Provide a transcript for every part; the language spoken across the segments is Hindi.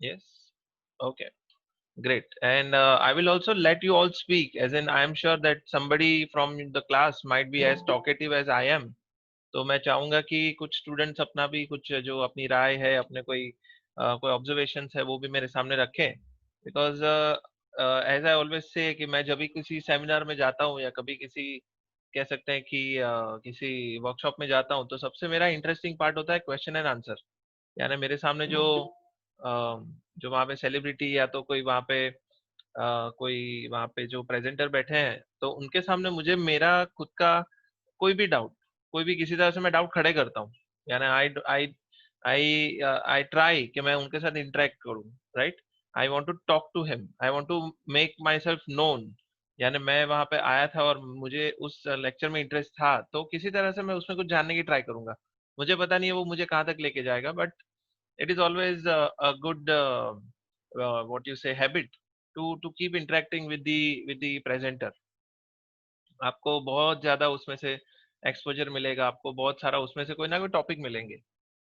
Yes. Okay. Great. And I will also let you all speak, as in I am sure that somebody from the class might be as talkative as I am. तो मैं चाहूंगा कि कुछ स्टूडेंट्स अपना भी कुछ जो अपनी राय है, अपने कोई ऑब्जर्वेशंस है, वो भी मेरे सामने रखें। Because as I always say कि मैं जब भी किसी सेमिनार में जाता हूँ या कभी किसी कह सकते हैं कि किसी वर्कशॉप में जाता हूँ, तो सबसे मेरा इंटरेस्टिंग पार्ट होता है क्वेश्चन एंड आंसर। यानी मेरे सामने जो वहाँ पे सेलिब्रिटी या तो कोई वहाँ पे कोई वहाँ पे जो प्रेजेंटर बैठे हैं, तो उनके सामने मुझे मेरा खुद का कोई भी डाउट, कोई भी किसी तरह से मैं डाउट खड़े करता हूँ। यानी आई आई आई आई ट्राई कि मैं उनके साथ इंटरेक्ट करूँ, right. I want to talk to him, I want to make myself known. यानी मैं वहाँ पे आया था और मुझे उस लेक्चर में इंटरेस्ट था, तो किसी तरह से मैं उसमें कुछ जानने की ट्राई करूंगा। मुझे पता नहीं है वो मुझे कहाँ तक लेके जाएगा, but it is always a good what you say habit to keep interacting with the presenter। आपको बहुत ज्यादा उसमें से एक्सपोजर मिलेगा, आपको बहुत सारा उसमें से कोई ना कोई टॉपिक मिलेंगे।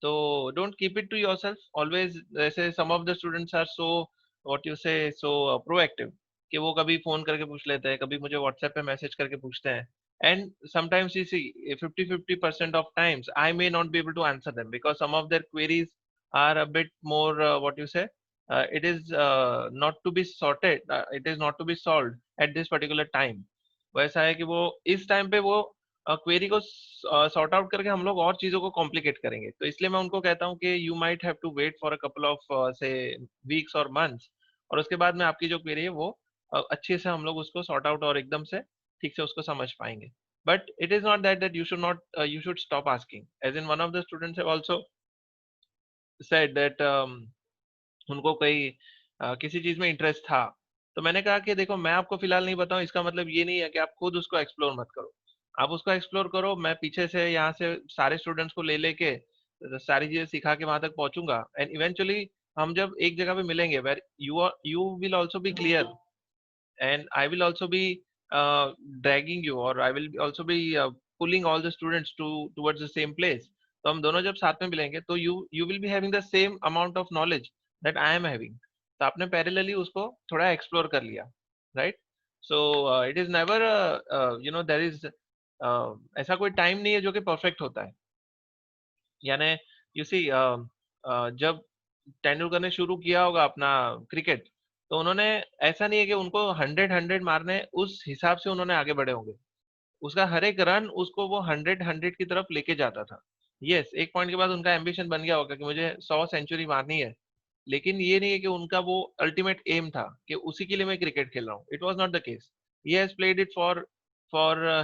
तो don't keep it to yourself always. जैसे some of the students are so what you say so proactive कि वो कभी फोन करके पूछ लेते हैं, कभी मुझे व्हाट्सएप पे मैसेज करके पूछते हैं। And sometimes you see 50% of times I may not be able to answer them because some of their queries are a bit more what you say it is not to be sorted, it is not to be solved at this particular time। वो ऐसा है कि वो इस टाइम पे वो क्वेरी को सॉर्ट आउट करके हम लोग और चीजों को कॉम्प्लिकेट करेंगे। तो इसलिए मैं उनको कहता हूँ कि you might have to wait for a couple of से वीक्स और मंथ्स, और उसके बाद में आपकी जो क्वेरी है वो अच्छे से हम लोग उसको सॉर्ट आउट और एकदम से ठीक से उसको समझ पाएंगे। But it is not that you should not you should stop asking. As in one of the students have also said that उनको किसी चीज में इंटरेस्ट था। तो मैंने कहा कि देखो, मैं आपको फिलहाल नहीं बताऊं इसका मतलब ये नहीं है कि आप खुद उसको एक्सप्लोर मत करो। आप उसको एक्सप्लोर करो, मैं पीछे से यहाँ से सारे स्टूडेंट्स को ले लेके सारी चीजें सिखा के वहां तक पहुंचूंगा। एंड इवेंचुअली हम जब एक जगह पे मिलेंगे where you will also be clear and I will also be dragging you, or I will also be pulling all the students to towards the same place। तो हम दोनों जब साथ में मिलेंगे तो you will be having the same amount of knowledge that I am having। तो आपने पैरेलली उसको थोड़ा एक्सप्लोर कर लिया, right. So it is never there is ऐसा कोई टाइम नहीं है जो कि परफेक्ट होता है। यानी यू सी जब तेंदुलकर ने शुरू किया होगा अपना क्रिकेट, तो उन्होंने ऐसा नहीं है कि उनको 100 मारने, उस हिसाब से उन्होंने आगे बढ़े होंगे। उसका हर एक रन उसको वो 100 की तरफ लेके जाता था। यस, एक पॉइंट के बाद उनका एम्बिशन बन गया होगा कि मुझे 100 सेंचुरी मारनी है, लेकिन ये नहीं है कि उनका वो अल्टीमेट एम था कि उसी के लिए मैं क्रिकेट खेल रहा हूँ। It was not the case. He has played it for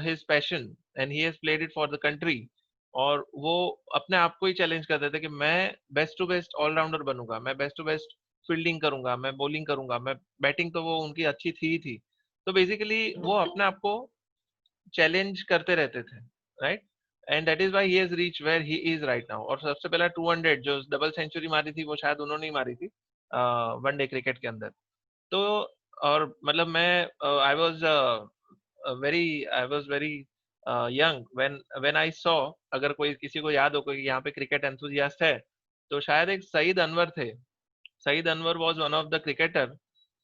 his passion and he has played it for the country. और वो अपने आप को ही चैलेंज करते थे कि मैं बेस्ट टू बेस्ट ऑलराउंडर बनूंगा, मैं बेस्ट टू बेस्ट फील्डिंग करूंगा, मैं बॉलिंग करूंगा, मैं बैटिंग तो वो उनकी अच्छी थी ही थी। तो बेसिकली वो अपने आप को चैलेंज करते रहते थे, right. And that is why he has reach where he is right now. और सबसे पहला 200 जो डबल सेंचुरी मारी थी वो शायद उन्होंने ही मारी थी वनडे क्रिकेट के अंदर। तो और मतलब मैं I was very young when I saw, अगर कोई किसी को याद हो कोई यहाँ पे क्रिकेट एंथुजियास्ट है, तो शायद एक सईद अनवर थे। Saeed Anwar was one of the cricketer,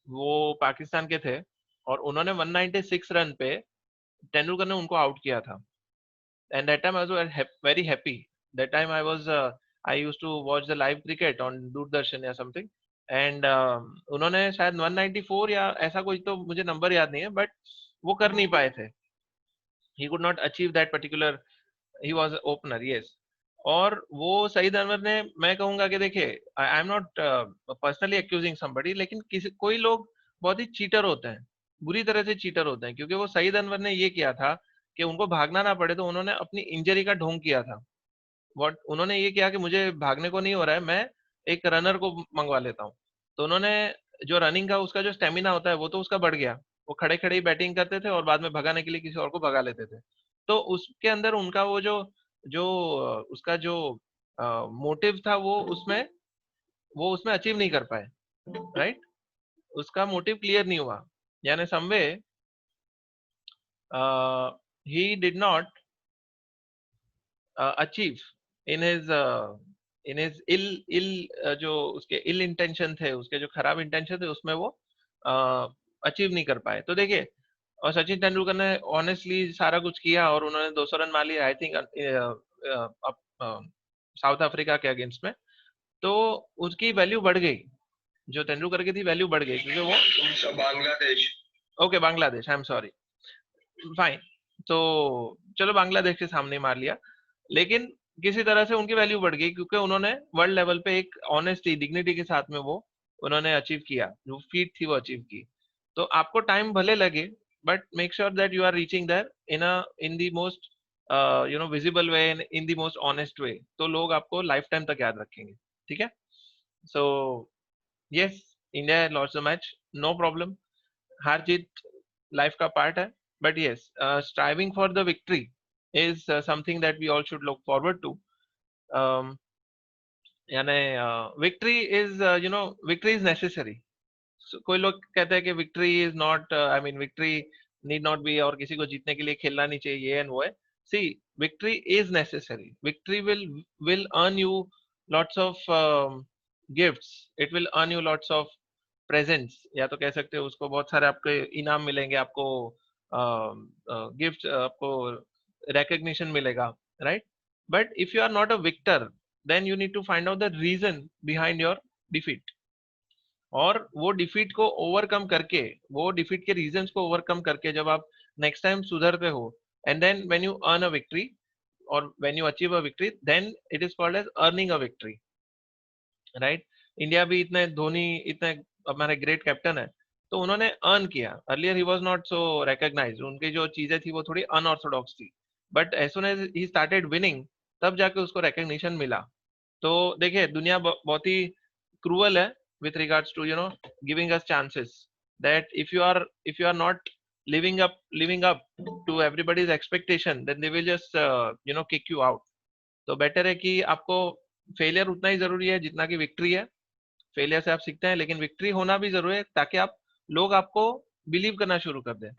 वो पाकिस्तान के थे। और उन्होंने 196 रन पे तेंदुलकर ने उनको आउट किया था। and that time I was very happy। that time I used to watch the live cricket on Doordarshan या something। and उन्होंने शायद 194 या ऐसा कुछ, तो मुझे नंबर याद नहीं है, बट वो कर नहीं पाए थे। he could not achieve that particular, he was opener, yes। और वो सईद अनवर ने, मैं कहूंगा कि देखिए, I am not personally accusing somebody, लेकिन किसी कोई लोग बहुत ही चीटर होते हैं, बुरी तरह से चीटर होते हैं। क्योंकि वो सईद अनवर ने ये किया था कि उनको भागना ना पड़े, तो उन्होंने अपनी इंजरी का ढोंग किया था। व्हाट उन्होंने ये किया कि मुझे भागने को नहीं हो रहा है, मैं एक रनर को मंगवा लेता हूँ। तो उन्होंने जो रनिंग का उसका जो स्टेमिना होता है वो तो उसका बढ़ गया। वो खड़े खड़े ही बैटिंग करते थे और बाद में भगाने के लिए किसी और को भगा लेते थे। तो उसके अंदर उनका वो जो जो उसका जो मोटिव था वो उसमें अचीव नहीं कर पाए, राइट। उसका मोटिव क्लियर नहीं हुआ। यानी someway he did not achieve in his in is ill ill जो उसके इल इंटेंशन थे, उसके जो खराब इंटेंशन थे, उसमें वो अचीव नहीं कर पाए। तो देखिए, और सचिन तेंदुलकर ने ऑनेस्टली सारा कुछ किया और उन्होंने 200 रन मार लिए आई थिंक साउथ अफ्रीका के अगेंस्ट में। तो उसकी वैल्यू बढ़ गई, जो तेंदुलकर की थी वैल्यू बढ़ गई, क्योंकि वो Bangladesh, okay Bangladesh, I am sorry, fine. तो चलो बांग्लादेश के सामने मार लिया, लेकिन किसी तरह से उनकी वैल्यू बढ़ गई, क्योंकि उन्होंने वर्ल्ड लेवल पे एक ऑनेस्टी डिग्निटी के साथ में वो उन्होंने अचीव किया, जो फीट थी वो अचीव की। तो आपको टाइम भले लगे, but make sure that you are reaching there in the most visible way, in the most honest way, तो लोग आपको लाइफ टाइम तक याद रखेंगे। ठीक है। So yes, India lost the match, no problem, हार जीत लाइफ का पार्ट है, but yes, striving for the victory is something that we all should look forward to. um, यानी victory is victory is necessary. So, कोई लोग कहते हैं कि victory is not I mean victory need not be, और किसी को जीतने के लिए खेलना नहीं चाहिए, ये and वो है। See, victory is necessary. Victory will earn you lots of gifts. It will earn you lots of presents, या तो कह सकते हो उसको, बहुत सारे आपके इनाम मिलेंगे, आपको गिफ्ट, आपको recognition मिलेगा, right? But if you are not a victor, then you need to find out the reason behind your defeat, और वो डिफीट को ओवरकम करके, वो डिफीट के रीजंस को ओवरकम करके जब आप नेक्स्ट टाइम सुधरते हो, and then when you earn a victory और when you achieve a victory, then it is called as earning a victory, right? India भी इतने धोनी, इतने हमारे ग्रेट कैप्टन है, तो उन्होंने अर्न किया। Earlier he was not so recognized, उनकी जो चीजें थी वो थोड़ी अनऑर्थोडॉक्स थी, but as soon as he started winning, तब जाके उसको रिकॉग्निशन मिला। तो देखिए, दुनिया बहुत ही क्रूअल है with regards to giving us chances, that if you are not living up to everybody's expectation, then they will just kick you out. तो बेटर है कि आपको फेलियर उतना ही जरूरी है जितना कि विक्ट्री है। फेलियर से आप सीखते हैं, लेकिन विक्ट्री होना भी जरूरी है, ताकि आप लोग आपको बिलीव करना शुरू कर दें।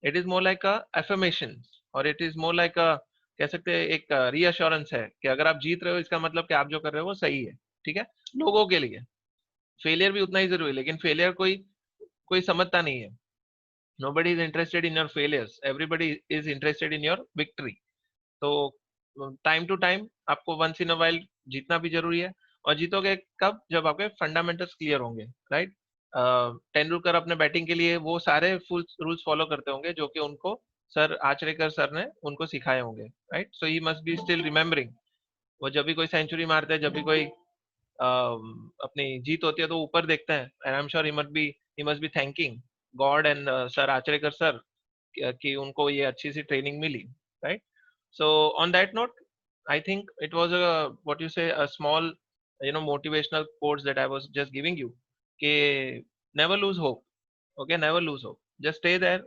It is more like a affirmation, और it is more like a, कह सकते हैं एक रीअश्योरेंस है कि अगर आप जीत रहे हो, इसका मतलब कि आप जो कर रहे हो वो सही है। ठीक है, लोगों के लिए फेलियर भी उतना ही जरूरी है, लेकिन फेलियर कोई कोई समझता नहीं है। nobody is interested in your failures, everybody is interested in your victory. तो टाइम टू टाइम आपको वंस इन अ वाइल जीतना भी जरूरी है, और जीतोगे कब? जब आपके फंडामेंटल्स क्लियर होंगे, राइट? तेंदुलकर अपने बैटिंग के लिए वो सारे फुल रूल्स फॉलो करते होंगे जो कि उनको सर आचरेकर सर ने उनको सिखाए होंगे, right? So he must be still remembering. वो जब भी कोई सेंचुरी मारते हैं, जब भी कोई अपनी जीत होती है, तो ऊपर देखते हैं, and I am sure he must be thanking God and sir Achrekar sir कि उनको ये अच्छी सी ट्रेनिंग मिली, right? So on that note, I think it was a, what you say, a small motivational quotes that I was just giving you, कि never lose hope. Okay, never lose hope, just stay there,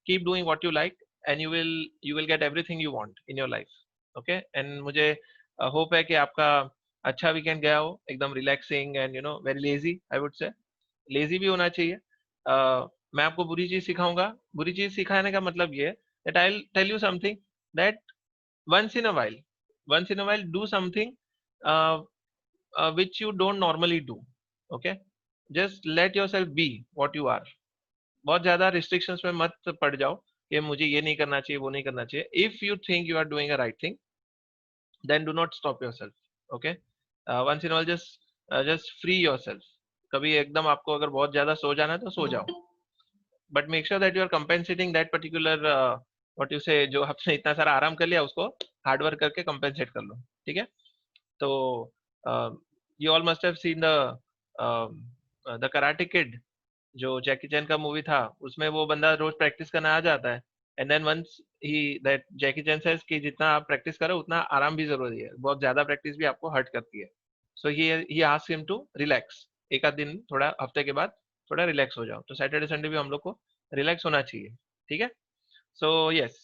keep doing what you like, and you will get everything you want in your life. Okay, and मुझे hope है कि आपका अच्छा वीकेंड गया हो, एकदम relaxing and very lazy, I would say. Lazy भी होना चाहिए। मैं आपको बुरी चीज सिखाऊंगा, बुरी चीज सिखाने का मतलब ये है that I'll tell you something, that once in a while once in a while do something uh, which you don't normally do. Okay, just let yourself be what you are. बहुत ज्यादा रिस्ट्रिक्शंस में मत पड़ जाओ कि मुझे ये नहीं करना चाहिए, वो नहीं करना चाहिए। If you think you are doing a right thing, then do not stop yourself. Okay, once in a while just free yourself. कभी एकदम आपको अगर बहुत ज्यादा सो जाना है तो सो जाओ, but make sure that you are compensating that particular what you say, जो आपने इतना सारा आराम कर लिया उसको हार्ड वर्क करके कंपेंसेट कर लो। ठीक है। तो you all must have seen the karate kid, जो जैकी चैन का मूवी था, उसमें वो बंदा रोज प्रैक्टिस करने आ जाता है, and then once he that Jackie Chan says कि जितना आप प्रैक्टिस करो उतना आराम भी जरूरी है, बहुत ज्यादा प्रैक्टिस भी आपको हर्ट करती है। So he asks him to relax, एक आध दिन थोड़ा हफ्ते के बाद थोड़ा रिलैक्स हो जाओ। तो सैटरडे संडे भी हम लोग को रिलैक्स होना चाहिए। ठीक है। So yes,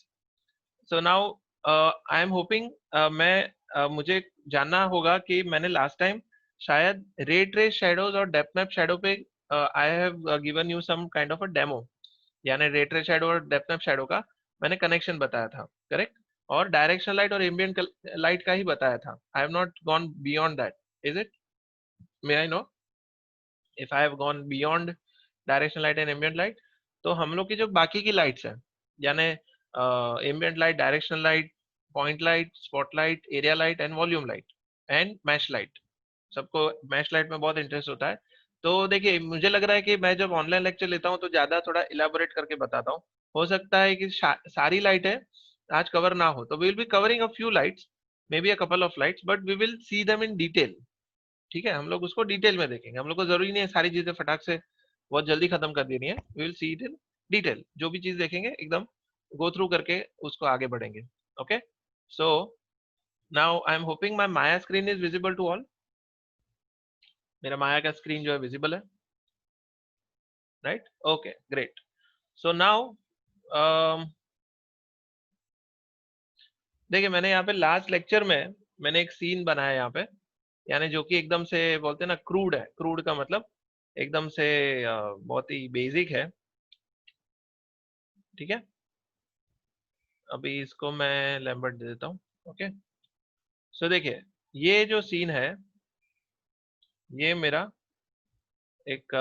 so now I am hopping, मैं मुझे जानना होगा कि मैंने लास्ट टाइम शायद रे ट्रेस शैडोज और डेप्थ मैप शैडो पे I have given you some kind of a demo, यानी रे ट्रेस शैडो और डेप्थ मैप शैडो का मैंने कनेक्शन बताया था, करेक्ट? और डायरेक्शनल लाइट और एम्बिएंट लाइट का ही बताया था. I have not gone beyond that. Is it? May I know if I have gone beyond directional light and ambient light? तो हम लोग की जो बाकी की लाइट्स हैं, यानी ambient light, directional light, point light, spotlight, area light and volume light and mash light. सबको मैश लाइट में बहुत इंटरेस्ट होता है. तो देखिए, मुझे लग रहा है कि मैं जब ऑनलाइन लेक्चर लेता हूँ तो ज्यादा थोड़ा इलाबोरेट करके बताता हूँ. हो सकता है कि सारी लाइटें आज कवर ना हो, तो we will be covering a few lights, maybe a couple of lights, but we will see them in detail. ठीक है, हम लोग उसको डिटेल में देखेंगे. हम लोग को जरूरी नहीं है सारी चीजें फटाक से बहुत जल्दी खत्म कर देनी है. We will see it in detail. जो भी चीज देखेंगे एकदम गो थ्रू करके उसको आगे बढ़ेंगे. Okay, so now I am hoping my Maya screen is visible to all. मेरा माया का स्क्रीन जो है विजिबल है, right? Okay, great. So now देखिए, मैंने यहाँ पे लास्ट लेक्चर में मैंने एक सीन बनाया यहाँ पे, यानी जो कि एकदम से बोलते हैं ना क्रूड है. क्रूड का मतलब एकदम से बहुत ही बेसिक है. ठीक है, अभी इसको मैं लैम्बर्ट दे देता हूँ. ओके, सो देखिए, ये जो सीन है ये मेरा एक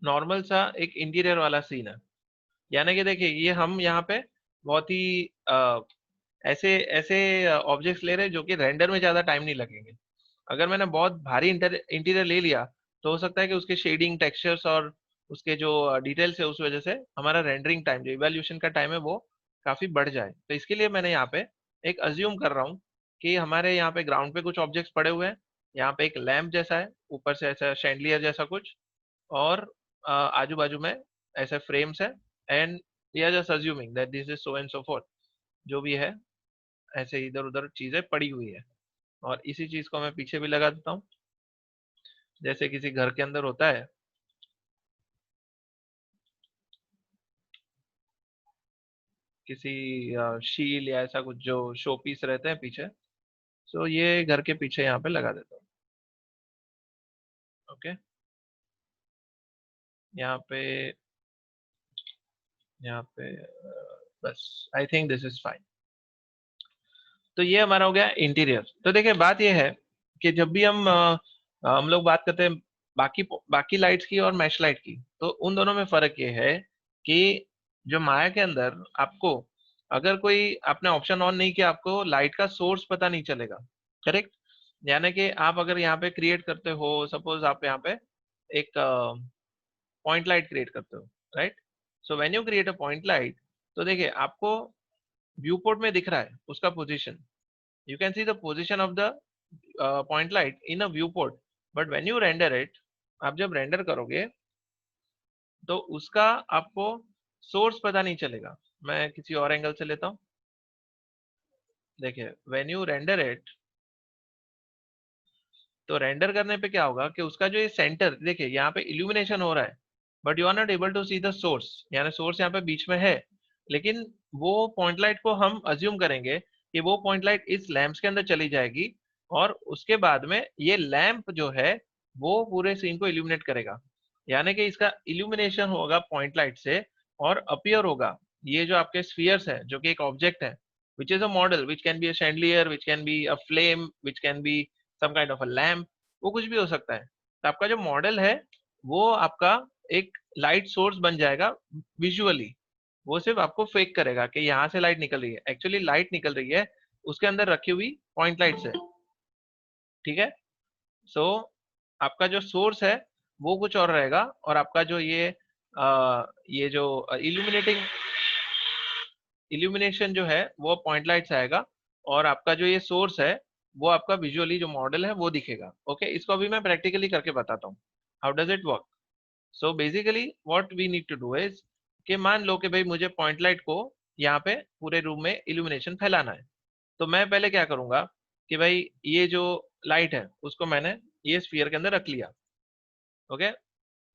नॉर्मल सा एक इंटीरियर वाला सीन है. यानी कि देखिए, ये हम यहाँ पे बहुत ही ऐसे ऐसे ऑब्जेक्ट्स ले रहे हैं जो कि रेंडर में ज्यादा टाइम नहीं लगेंगे. अगर मैंने बहुत भारी इंटीरियर ले लिया तो हो सकता है कि उसके शेडिंग, टेक्सचर्स और उसके जो डिटेल्स है, उस वजह से हमारा रेंडरिंग टाइम, जो इवैल्यूएशन का टाइम है, वो काफी बढ़ जाए. तो इसके लिए मैंने यहाँ पे एक अज्यूम कर रहा हूँ कि हमारे यहाँ पे ग्राउंड पे कुछ ऑब्जेक्ट्स पड़े हुए हैं. यहाँ पे एक लैम्प जैसा है, ऊपर से ऐसा शैंडलियर जैसा कुछ, और आजू बाजू में ऐसे फ्रेम्स है. And we are just assuming that this is so and so forth. जो भी है, ऐसे इधर उधर चीजें पड़ी हुई है. और इसी चीज को मैं पीछे भी लगा देता हूँ, जैसे किसी घर के अंदर होता है किसी शील या ऐसा कुछ जो शो पीस रहते हैं पीछे. सो ये घर के पीछे यहाँ पे लगा देता हूँ. ओके, यहाँ पे, यहाँ पे बस. I think this is fine. तो ये हमारा हो गया इंटीरियर. तो देखिए, बात ये है कि जब भी हम लोग बात करते हैं बाकी बाकी लाइट्स की और मैश लाइट की, तो उन दोनों में फर्क ये है कि जो माया के अंदर आपको, अगर कोई आपने ऑप्शन ऑन नहीं किया, आपको लाइट का सोर्स पता नहीं चलेगा. करेक्ट? यानी कि आप अगर यहाँ पे क्रिएट करते हो, सपोज आप यहाँ पे एक पॉइंट लाइट क्रिएट करते हो, right? So when you create a point light, तो देखिए आपको व्यू पोर्ट में दिख रहा है उसका position. You can see the position of the point light in a viewport, but when you render it, आप जब रेंडर करोगे तो उसका आपको सोर्स पता नहीं चलेगा. मैं किसी और एंगल से लेता हूँ. देखिए, when you render it, तो रेंडर करने पे क्या होगा कि उसका जो ये सेंटर, देखिए यहाँ पे इल्यूमिनेशन हो रहा है, but you are not able to see the source. यानी सोर्स यहाँ पे बीच में है, लेकिन वो पॉइंट लाइट को हम अज्यूम करेंगे कि वो पॉइंट लाइट इस लैंप के अंदर चली जाएगी, और उसके बाद में ये लैंप जो है वो पूरे सीन को इल्यूमिनेट करेगा. यानी कि इसका इल्यूमिनेशन होगा पॉइंट लाइट से, और अपीयर होगा ये जो आपके स्फीयर्स है, जो कि एक ऑब्जेक्ट है, which is a model, which can be a chandelier, which can be a flame, which can be some kind of a lamp. वो कुछ भी हो सकता है. तो आपका जो मॉडल है वो आपका एक लाइट सोर्स बन जाएगा विजुअली. वो सिर्फ आपको फेक करेगा कि यहाँ से लाइट निकल रही है, एक्चुअली लाइट निकल रही है उसके अंदर रखी हुई पॉइंट लाइट से. ठीक है? सो आपका जो सोर्स है वो कुछ और रहेगा, और आपका जो ये जो इल्यूमिनेटिंग इल्यूमिनेशन जो है वो पॉइंट लाइट से आएगा, और आपका जो ये सोर्स है वो आपका विजुअली जो मॉडल है वो दिखेगा. ओके, इसको अभी मैं प्रैक्टिकली करके बताता हूँ how does it work. So basically what we need to do is कि मान लो कि भाई मुझे पॉइंट लाइट को यहाँ पे पूरे रूम में इल्यूमिनेशन फैलाना है. तो मैं पहले क्या करूंगा कि भाई ये जो लाइट है उसको मैंने ये स्फीयर के अंदर रख लिया. ओके,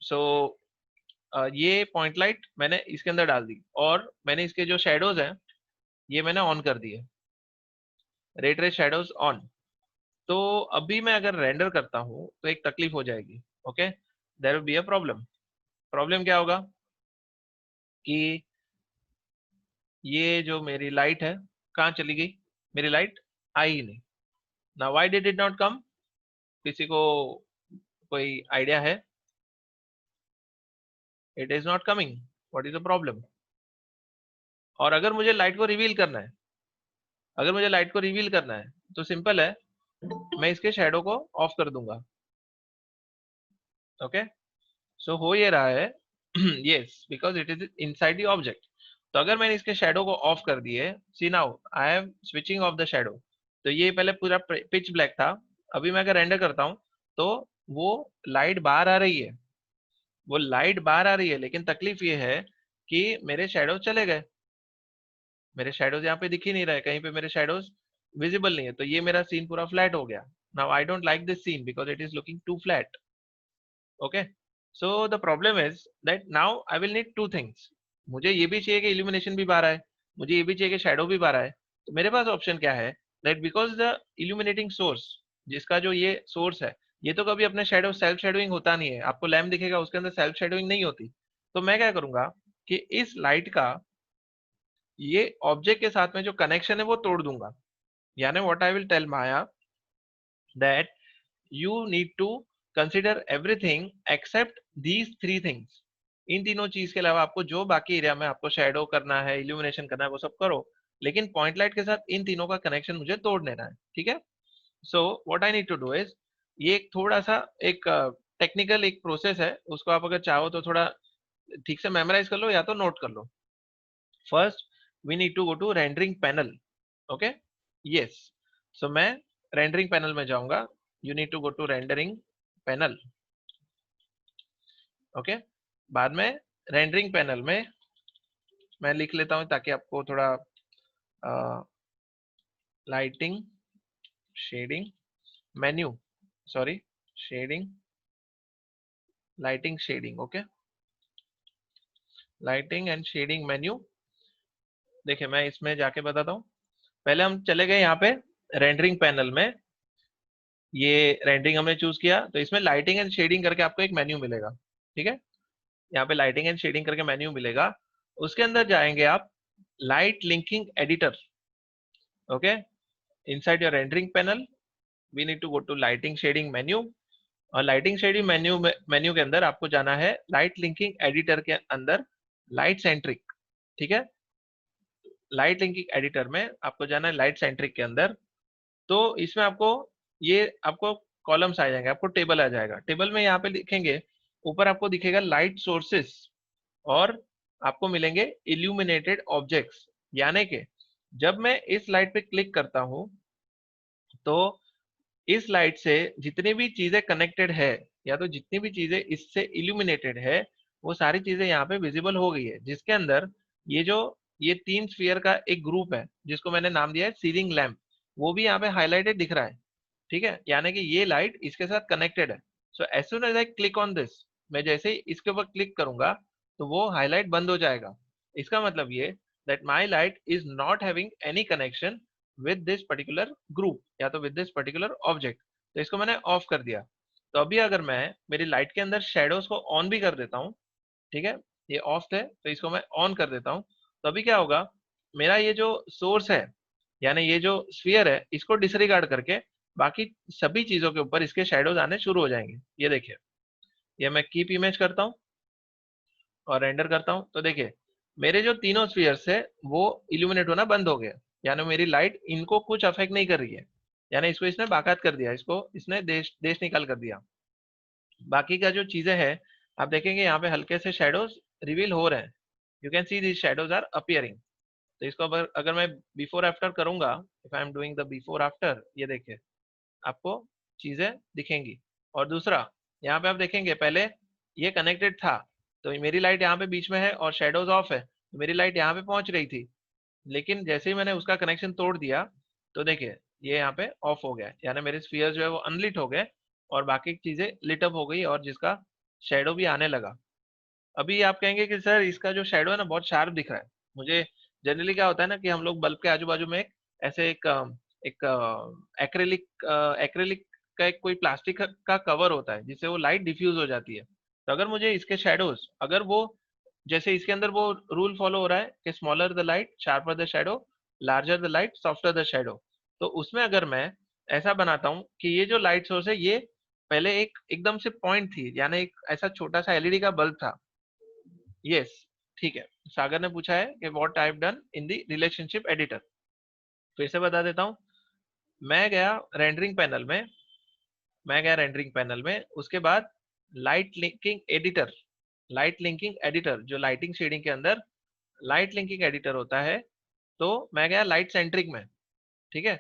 सो ये पॉइंट लाइट मैंने इसके अंदर डाल दी, और मैंने इसके जो शेडोज हैं ये मैंने ऑन कर दिए, रेट रेस शेडोज ऑन. तो अभी मैं अगर रेंडर करता हूँ तो एक तकलीफ हो जाएगी. Okay, there will be a problem. Problem क्या होगा कि ये जो मेरी लाइट है कहाँ चली गई? मेरी लाइट आई ही नहीं। ना why did it not come? किसी को कोई आइडिया है? It is not coming. What is the problem? और अगर मुझे लाइट को रिवील करना है, अगर मुझे लाइट को रिवील करना है तो सिंपल है, मैं इसके शैडो को ऑफ कर दूंगा। ओके, सो हो ये रहा है yes, because it is inside the object. तो अगर मैंने इसके शैडो को ऑफ कर दिए, see now I am switching off the shadow. तो ये पहले पूरा पिच ब्लैक था, अभी मैं अगर रेंडर करता हूँ तो वो लाइट बाहर आ रही है, वो लाइट बाहर आ रही है, लेकिन तकलीफ ये है कि मेरे शैडोज चले गए। मेरे शैडोज यहाँ पे दिख ही नहीं रहे, कहीं पे मेरे शैडोज विजिबल नहीं है, तो ये मेरा सीन पूरा फ्लैट हो गया। Now I don't like this scene because it is looking too flat. Okay, so the problem is that now I will need two things. मुझे ये भी चाहिए कि इल्यूमिनेशन भी बाहर आए, मुझे ये भी चाहिए कि शैडो भी बाहर आए। तो मेरे पास ऑप्शन क्या है? That because the illuminating source, जिसका जो ये सोर्स है, ये तो कभी अपने शैडो सेल्फ शेडोइंग होता नहीं है। आपको लैम्प दिखेगा उसके अंदर सेल्फ शेडोइंग नहीं होती। तो मैं क्या करूंगा कि इस लाइट का ये ऑब्जेक्ट के साथ में जो कनेक्शन है वो तोड़ दूंगा। यानी what I will tell Maya that you need to consider everything except these three things। इन तीनों चीज के अलावा आपको जो बाकी एरिया में आपको शेडो करना है, इल्यूमिनेशन करना है, वो सब करो, लेकिन पॉइंट लाइट के साथ इन तीनों का कनेक्शन मुझे तोड़ देना है। ठीक है, so what I need to do is, ये एक थोड़ा सा एक टेक्निकल एक प्रोसेस है, उसको आप अगर चाहो तो थोड़ा ठीक से मेमोराइज कर लो या तो नोट कर लो। First we need to go to rendering panel. Okay, yes, so मैं रेंडरिंग पैनल में जाऊंगा। You need to go to rendering panel. Okay, बाद में रेंडरिंग पैनल में मैं लिख लेता हूं ताकि आपको थोड़ा lighting shading menu, sorry, shading, lighting shading. Okay, lighting and shading menu. देखिए मैं इसमें जाके बताता हूँ। पहले हम चले गए यहाँ पे रेंडरिंग पैनल में, ये रेंडरिंग हमने चूज किया, तो इसमें लाइटिंग एंड शेडिंग करके आपको एक मेन्यू मिलेगा। ठीक है, यहाँ पे लाइटिंग एंड शेडिंग करके मेन्यू मिलेगा, उसके अंदर जाएंगे आप light linking editor. Okay, inside your rendering panel we need to go to lighting shading menu, और लाइटिंग शेडिंग मेन्यू के अंदर आपको जाना है लाइट लिंकिंग एडिटर के अंदर लाइट सेंट्रिक। ठीक है, लाइट लिंकिंग एडिटर में आपको जाना है लाइट सेंट्रिक के अंदर। तो इसमें आपको ये आपको कॉलम्स आ जाएंगे, आपको टेबल आ जाएगा। टेबल में यहाँ पे लिखेंगे, ऊपर आपको दिखेगा लाइट सोर्सेस, और आपको मिलेंगे इल्यूमिनेटेड ऑब्जेक्ट्स। यानी कि जब मैं इस लाइट पे क्लिक करता हूं तो इस लाइट से जितनी भी चीजें कनेक्टेड है, या तो जितनी भी चीजें इससे इल्यूमिनेटेड है, वो सारी चीजें यहाँ पे विजिबल हो गई है, जिसके अंदर ये जो ये तीन स्फीयर का एक ग्रुप है जिसको मैंने नाम दिया है सीलिंग लैम्प, वो भी यहाँ पे हाईलाइटेड दिख रहा है। ठीक है, यानी कि ये लाइट इसके साथ कनेक्टेड है। So as soon as I click on this, मैं जैसे ही इसके ऊपर क्लिक करूंगा तो वो हाईलाइट बंद हो जाएगा। इसका मतलब ये that my light is not having any connection with this particular group या तो विद दिस पर्टिकुलर ऑब्जेक्ट। तो इसको मैंने ऑफ कर दिया। तो अभी अगर मैं मेरी लाइट के अंदर शेडोज को ऑन भी कर देता हूँ, ठीक है, ये ऑफ है तो इसको मैं ऑन कर देता हूँ, तो अभी क्या होगा, मेरा ये जो सोर्स है, यानी ये जो स्फीयर है, इसको डिसरिगार्ड करके बाकी सभी चीजों के ऊपर इसके शेडोज आने शुरू हो जाएंगे। ये देखिए, ये मैं कीप इमेज करता हूँ और रेंडर करता हूँ, तो देखिए मेरे जो तीनों स्फीयर्स है वो इल्यूमिनेट होना बंद हो गया, यानी मेरी लाइट इनको कुछ अफेक्ट नहीं कर रही है। यानी इसको इसने बाकात कर दिया, इसको इसने देश देश निकाल कर दिया। बाकी का जो चीजें हैं, आप देखेंगे यहाँ पे हल्के से शेडोज रिवील हो रहे हैं। You can see these shadows are appearing. तो इसको अगर मैं बिफोर आफ्टर करूंगा, if I am doing the before after, ये देखिए आपको चीजें दिखेंगी। और दूसरा, यहाँ पे आप देखेंगे पहले ये कनेक्टेड था, तो मेरी लाइट यहाँ पे बीच में है और शेडोज ऑफ है, तो मेरी लाइट यहाँ पे पहुंच रही थी, लेकिन जैसे ही मैंने उसका कनेक्शन तोड़ दिया तो देखिए ये यहाँ पे ऑफ हो गया, यानी मेरे स्फीयर जो है वो अनलिट हो गए और बाकी चीजें लिट अप हो गई और जिसका शेडो भी आने लगा। अभी आप कहेंगे कि सर इसका जो शेडो है ना बहुत शार्प दिख रहा है मुझे। जनरली क्या होता है ना कि हम लोग बल्ब के आजू बाजू में एक ऐसे एक एक्रेलिक एक्रेलिक का एक कोई प्लास्टिक का कवर होता है जिससे वो लाइट डिफ्यूज हो जाती है। तो अगर मुझे इसके शेडोज, अगर वो जैसे इसके अंदर वो रूल फॉलो हो रहा है कि smaller the light sharper the shadow, larger the light softer the shadow. तो उसमें अगर मैं ऐसा बनाता हूँ कि ये जो लाइट सोर्स है ये पहले एक एकदम से पॉइंट थी, यानी एक ऐसा छोटा सा एलईडी का बल्ब था। यस, ठीक है। सागर ने पूछा है कि what I have done in the relationship editor. फिर से बता देता हूँ। मैं गया रेंडरिंग पैनल में, उसके बाद लाइट लिंकिंग एडिटर, जो लाइटिंग शेडिंग के अंदर लाइट लिंकिंग एडिटर होता है, तो मैं गया लाइट सेंट्रिक में। ठीक है,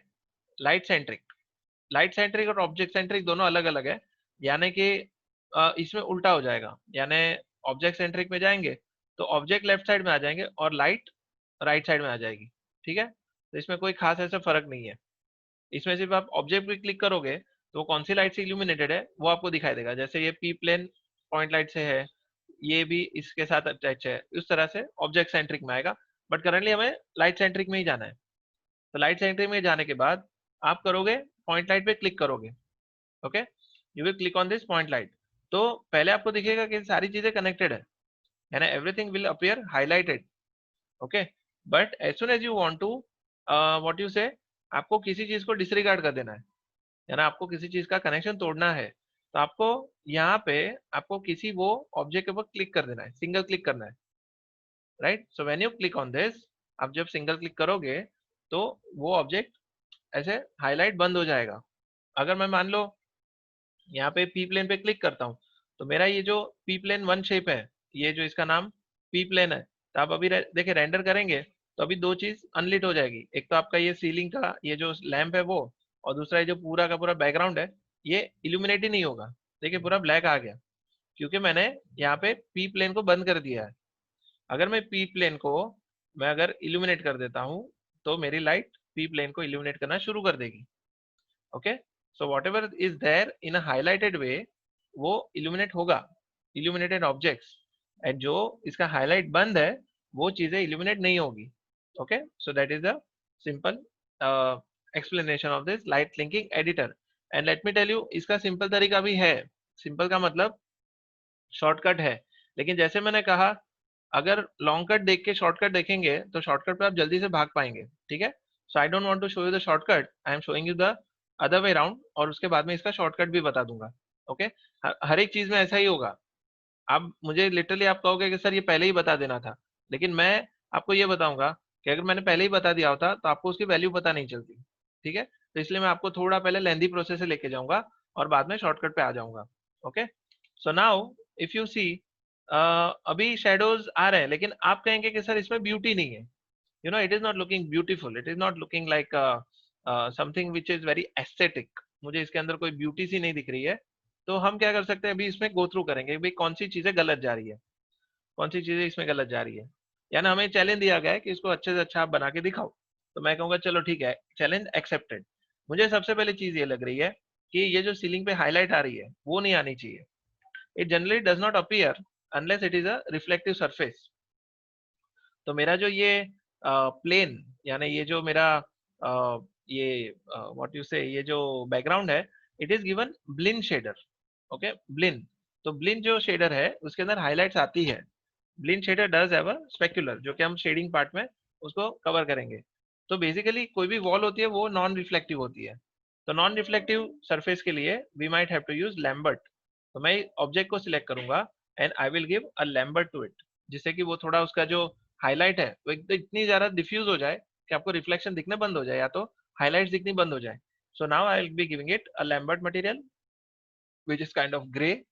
लाइट सेंट्रिक और ऑब्जेक्ट सेंट्रिक दोनों अलग अलग है, यानी कि इसमें उल्टा हो जाएगा, यानी ऑब्जेक्ट सेंट्रिक में जाएंगे तो ऑब्जेक्ट लेफ्ट साइड में आ जाएंगे और लाइट राइट साइड में आ जाएगी। ठीक है, तो इसमें कोई खास ऐसा फर्क नहीं है। इसमें सिर्फ आप ऑब्जेक्ट पे क्लिक करोगे तो कौन सी लाइट से इल्यूमिनेटेड है वो आपको दिखाई देगा। जैसे ये पी प्लेन पॉइंट लाइट से है, ये भी इसके साथ अटैच है, उस तरह से ऑब्जेक्ट सेंट्रिक में आएगा। बट करंटली हमें लाइट सेंट्रिक में ही जाना है। तो लाइट सेंट्रिक में जाने के बाद आप करोगे, पॉइंट लाइट पे क्लिक करोगे। Okay, you will click on this point light. तो पहले आपको दिखेगा कि सारी चीजें कनेक्टेड है, यानी everything will appear highlighted. Okay, but as soon as you want to what you say, आपको किसी चीज को डिसरिगार्ड कर देना है, यानी आपको किसी चीज का कनेक्शन तोड़ना है, तो आपको यहाँ पे आपको किसी वो ऑब्जेक्ट के ऊपर क्लिक कर देना है, सिंगल क्लिक करना है। Right, so when you click on this, आप जब सिंगल क्लिक करोगे तो वो ऑब्जेक्ट ऐसे हाईलाइट बंद हो जाएगा। अगर मैं मान लो यहाँ पे पी प्लेन पे क्लिक करता हूँ, तो मेरा ये जो पी प्लेन वन शेप है, ये जो इसका नाम पी प्लेन है, तो आप अभी देखिए रेंडर करेंगे तो अभी दो चीज अनलिट हो जाएगी। एक तो आपका ये सीलिंग का ये जो लैंप है वो, और दूसरा ये जो पूरा का पूरा बैकग्राउंड है ये इल्यूमिनेट ही नहीं होगा। देखिए पूरा ब्लैक आ गया, क्योंकि मैंने यहाँ पे पी प्लेन को बंद कर दिया है। अगर मैं पी प्लेन को मैं अगर इल्यूमिनेट कर देता हूँ तो मेरी लाइट पी प्लेन को इल्यूमिनेट करना शुरू कर देगी। Okay, so whatever is there in a highlighted way वो इल्यूमिनेट होगा, इल्यूमिनेटेड ऑब्जेक्ट्स। एंड जो इसका हाईलाइट बंद है वो चीजें इल्यूमिनेट नहीं होगी। Okay, so that is the simple explanation of this light linking editor. And let me tell you, इसका सिंपल तरीका भी है। सिंपल का मतलब शॉर्टकट है, लेकिन जैसे मैंने कहा अगर लॉन्ग कट देख के शॉर्टकट देखेंगे तो शॉर्टकट पे आप जल्दी से भाग पाएंगे। ठीक है, so I don't want to show you the shortcut, I am showing you the other way round, और उसके बाद में इसका शॉर्टकट भी बता दूंगा। ओके, हर एक चीज में ऐसा ही होगा। अब मुझे लिटरली आप कहोगे कि सर ये पहले ही बता देना था, लेकिन मैं आपको ये बताऊंगा कि अगर मैंने पहले ही बता दिया होता तो आपको उसकी वैल्यू पता नहीं चलती। ठीक है, तो इसलिए मैं आपको थोड़ा पहले लेंदी प्रोसेस से लेके जाऊंगा और बाद में शॉर्टकट पे आ जाऊंगा। Okay, so now if you see, अभी शेडोज आ रहे हैं, लेकिन आप कहेंगे कि सर इसमें ब्यूटी नहीं है। You no, it is not looking beautiful, it is not looking like something which is very aesthetic. मुझे इसके अंदर कोई ब्यूटी सी नहीं दिख रही है। तो हम क्या कर सकते हैं, अभी इसमें गो थ्रू करेंगे भाई कौन सी चीजें गलत जा रही है, कौन सी चीजें इसमें गलत जा रही है। यानी हमें चैलेंज दिया गया है कि इसको अच्छे से अच्छा आप बना के दिखाओ। तो मैं कहूंगा चलो ठीक है, चैलेंज एक्सेप्टेड। मुझे सबसे पहले चीज ये लग रही है कि ये जो सीलिंग पे हाईलाइट आ रही है वो नहीं आनी चाहिए। It generally does not appear unless it is a reflective surface. तो मेरा जो ये प्लेन, यानी ये जो मेरा ये व्हाट यू से, ये जो बैकग्राउंड है, it is given Blinn shader. Okay, Blinn. तो ब्लिन जो शेडर है उसके अंदर हाइलाइट्स आती है। Blinn shader does have a specular, जो कि हम शेडिंग पार्ट में उसको कवर करेंगे। तो बेसिकली कोई भी वॉल होती है वो नॉन रिफ्लेक्टिव होती है। तो नॉन रिफ्लेक्टिव सरफेस के लिए we might have to use Lambert. तो मैं ऑब्जेक्ट को सिलेक्ट करूंगा and I will give a Lambert to it, जिससे कि वो थोड़ा उसका जो हाईलाइट है वो इतनी ज्यादा डिफ्यूज हो जाए कि आपको रिफ्लेक्शन दिखने बंद हो जाए या तो हाईलाइट्स दिखनी बंद हो जाए। So now I will be giving it a Lambert material which is kind of grey.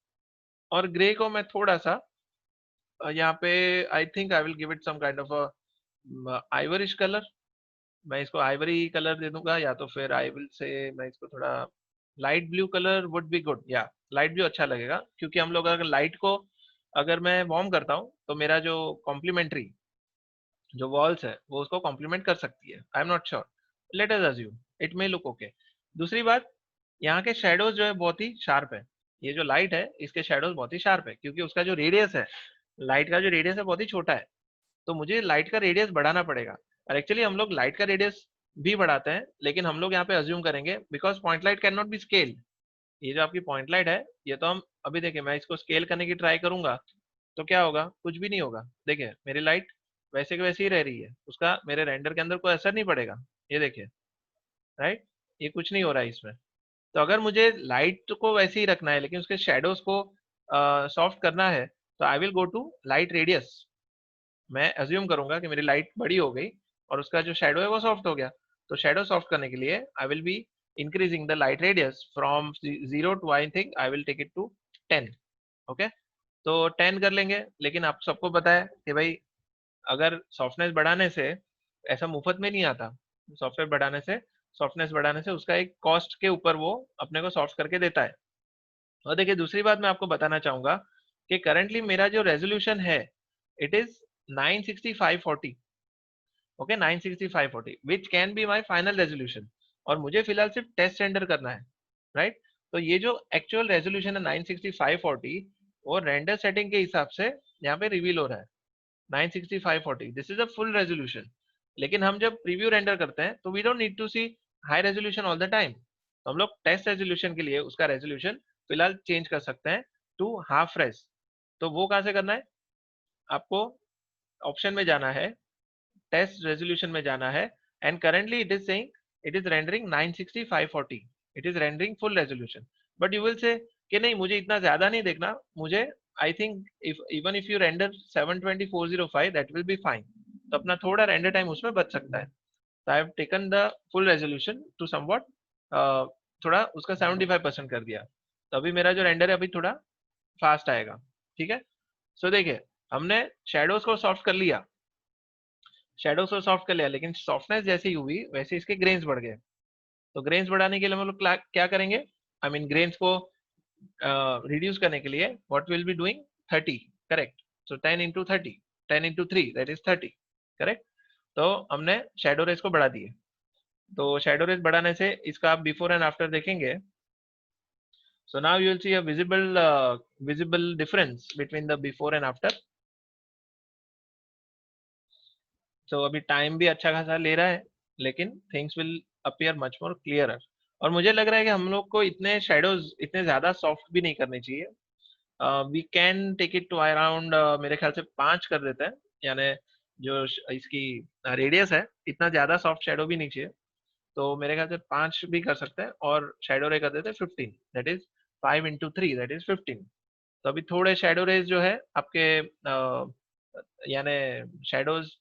और ग्रे को मैं थोड़ा सा यहाँ पे I think I will give it some kind of a ivorish colour. मैं इसको आइवरी कलर दे दूंगा, या तो फिर आई विल से मैं इसको थोड़ा light blue colour would be good. या लाइट ब्लू अच्छा लगेगा, क्योंकि हम लोग अगर लाइट को अगर मैं वार्म करता हूँ तो मेरा जो कॉम्प्लीमेंट्री जो वॉल्स है वो उसको कॉम्प्लीमेंट कर सकती है। I am not sure, let us assume it may look okay. दूसरी बात, यहाँ के शेडोज जो है बहुत ही शार्प है। ये जो लाइट है इसके शेडोज बहुत ही शार्प है, क्योंकि उसका जो रेडियस है, लाइट का जो रेडियस है बहुत ही छोटा है। तो मुझे लाइट का रेडियस बढ़ाना पड़ेगा। और एक्चुअली हम लोग लाइट का रेडियस भी बढ़ाते हैं, लेकिन हम लोग यहाँ पे अज्यूम करेंगे because point light can not be scale. ये जो आपकी पॉइंट लाइट है, ये तो हम अभी देखिए मैं इसको स्केल करने की ट्राई करूंगा तो क्या होगा, कुछ भी नहीं होगा। देखिए मेरी लाइट वैसे की वैसे ही रह रही है, उसका मेरे रेंडर के अंदर कोई असर नहीं पड़ेगा। ये देखिए, राइट, ये कुछ नहीं हो रहा है इसमें। तो अगर मुझे लाइट को वैसे ही रखना है लेकिन उसके शेडोज को सॉफ्ट करना है, तो I will go to light radius. मैं अज्यूम करूंगा कि मेरी लाइट बड़ी हो गई और उसका जो शेडो है वो सॉफ्ट हो गया। तो शेडो सॉफ्ट करने के लिए I will be increasing the light radius from 0 to, I think I will take it to 10। Okay, तो 10 कर लेंगे। लेकिन आप सबको पता है कि भाई अगर सॉफ्टनेस बढ़ाने से ऐसा मुफ्त में नहीं आता। सॉफ्टवेयर बढ़ाने से, सॉफ्टनेस बढ़ाने से उसका एक कॉस्ट के ऊपर वो अपने को सॉफ्ट करके देता है। और देखिए दूसरी बात मैं आपको बताना चाहूंगा कि करंटली मेरा जो रेजोल्यूशन है it is 96540। Okay, 96540 which can be my final resolution. और मुझे फिलहाल सिर्फ टेस्ट रेंडर करना है, राइट। तो ये जो एक्चुअल रेजोल्यूशन है 96540, वो रेंडर सेटिंग के हिसाब से यहाँ पे रिवील हो रहा है 96540। This is a full resolution. लेकिन हम जब प्रीव्यू रेंडर करते हैं तो we don't need to see high resolution all the time. तो हम लोग टेस्ट रेजोल्यूशन के लिए उसका रेजोल्यूशन फिलहाल चेंज कर सकते हैं टू हाफ रेज। तो वो कहाँ से करना है, आपको ऑप्शन में जाना है, टेस्ट रेजोल्यूशन में जाना है, and currently it is saying it is rendering 96540। It is rendering full resolution. But you will say कि नहीं मुझे इतना ज्यादा नहीं देखना, मुझे I think if even if you render 720405 that will be fine. तो अपना थोड़ा रेंडर टाइम उसमें बच सकता है। तो I have taken the full resolution to somewhat, थोड़ा उसका 75% कर दिया। तो अभी मेरा जो रेंडर है अभी थोड़ा फास्ट आएगा। ठीक है, सो देखिए हमने शेडोज को सॉफ्ट कर लिया, शेडोज को सॉफ्ट कर लिया, लेकिन सॉफ्टनेस जैसी ही हुई वैसे इसके ग्रेन्स बढ़ गए। तो ग्रेन्स बढ़ाने के लिए हम लोग क्या करेंगे, आई मीन ग्रेन्स को रिड्यूस करने के लिए what will be doing, 30, correct. So 10 into 30, 10 into 3 that is 30, correct. तो हमने शेडो रेस को बढ़ा दिए। तो शेडो रेस बढ़ाने से इसका आप बिफोर एंड आफ्टर देखेंगे। So now you will C a visible difference between the before and after. तो अभी टाइम भी अच्छा खासा ले रहा है लेकिन things will appear much more clearer. और मुझे लग रहा है कि हम लोग को इतने शेडोज इतने ज्यादा सॉफ्ट भी नहीं करने चाहिए। We can take it to around, मेरे ख्याल से 5 कर देते हैं। यानी जो इसकी रेडियस है, इतना ज्यादा सॉफ्ट शेडो भी नहीं चाहिए। तो मेरे ख्याल से 5 भी कर सकते हैं और शेडो रे कर देते हैं 15, that is 5 into 3 that is 15। तो अभी थोड़े शेडो रेज जो है आपके यानी शेडोज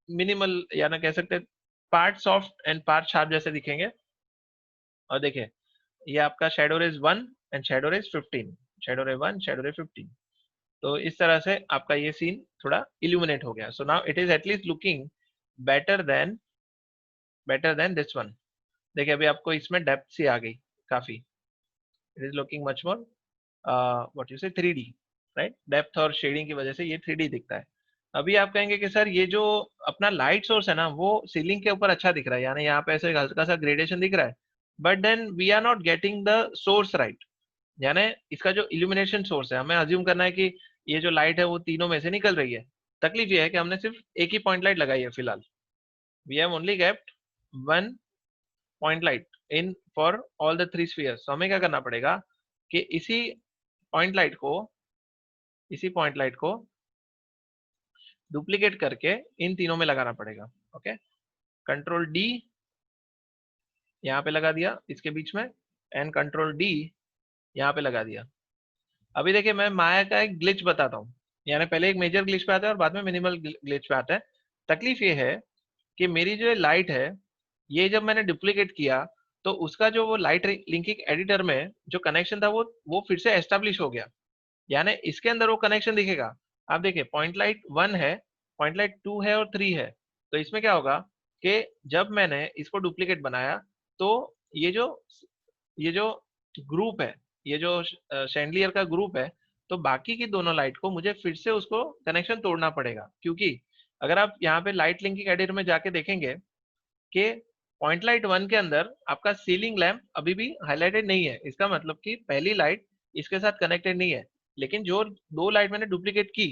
मिनिमल, यानी कह सकते हैं part soft and part sharp जैसे दिखेंगे। और देखिए ये आपका shadow rays 1 and shadow rays 15, shadow ray 1 shadow रे 15। तो इस तरह से आपका ये सीन थोड़ा इल्यूमिनेट हो गया। So now it is at least looking better than this one. देखिए अभी आपको इसमें डेप्थ सी आ गई काफी। It is looking much more what you से 3D, राइट। डेप्थ और शेडिंग की वजह से ये 3D दिखता है। अभी आप कहेंगे कि सर ये जो अपना लाइट सोर्स है ना वो सीलिंग के ऊपर अच्छा दिख रहा है, यानी यहाँ पे ऐसे हल्का सा ग्रेडेशन दिख रहा है। But then we are not getting the source right. यानी इसका जो इल्यूमिनेशन सोर्स है, हमें अज्यूम करना है कि ये जो लाइट है वो तीनों में से निकल रही है। तकलीफ ये है कि हमने सिर्फ एक ही पॉइंट लाइट लगाई है फिलहाल। We have only kept one point light in for all the 3 spheres. तो हमें क्या करना पड़ेगा कि पॉइंट लाइट को इसी पॉइंट लाइट को डुप्लीकेट करके इन तीनों में लगाना पड़ेगा। ओके, कंट्रोल डी यहाँ पे लगा दिया इसके बीच में, एंड कंट्रोल डी यहाँ पे लगा दिया। अभी देखिए मैं माया का एक ग्लिच बताता हूँ, यानी पहले एक मेजर ग्लिच पे आता है और बाद में मिनिमल ग्लिच पे आता है। तकलीफ ये है कि मेरी जो लाइट है ये जब मैंने डुप्लीकेट किया तो उसका जो वो लाइट लिंकिंग एडिटर में जो कनेक्शन था वो फिर से एस्टेब्लिश हो गया। यानी इसके अंदर वो कनेक्शन दिखेगा। आप देखिए पॉइंट लाइट 1 है, पॉइंट लाइट 2 है और 3 है। तो इसमें क्या होगा कि जब मैंने इसको डुप्लीकेट बनाया तो ये जो ये जो ग्रुप है, ये जो शैंडलियर का ग्रुप है, तो बाकी की दोनों लाइट को मुझे फिर से उसको कनेक्शन तोड़ना पड़ेगा। क्योंकि अगर आप यहाँ पे लाइट लिंकिंग एडिटर में जाके देखेंगे कि पॉइंट लाइट 1 के अंदर आपका सीलिंग लैंप अभी भी हाईलाइटेड नहीं है, इसका मतलब कि पहली लाइट इसके साथ कनेक्टेड नहीं है। लेकिन जो दो लाइट मैंने डुप्लीकेट की,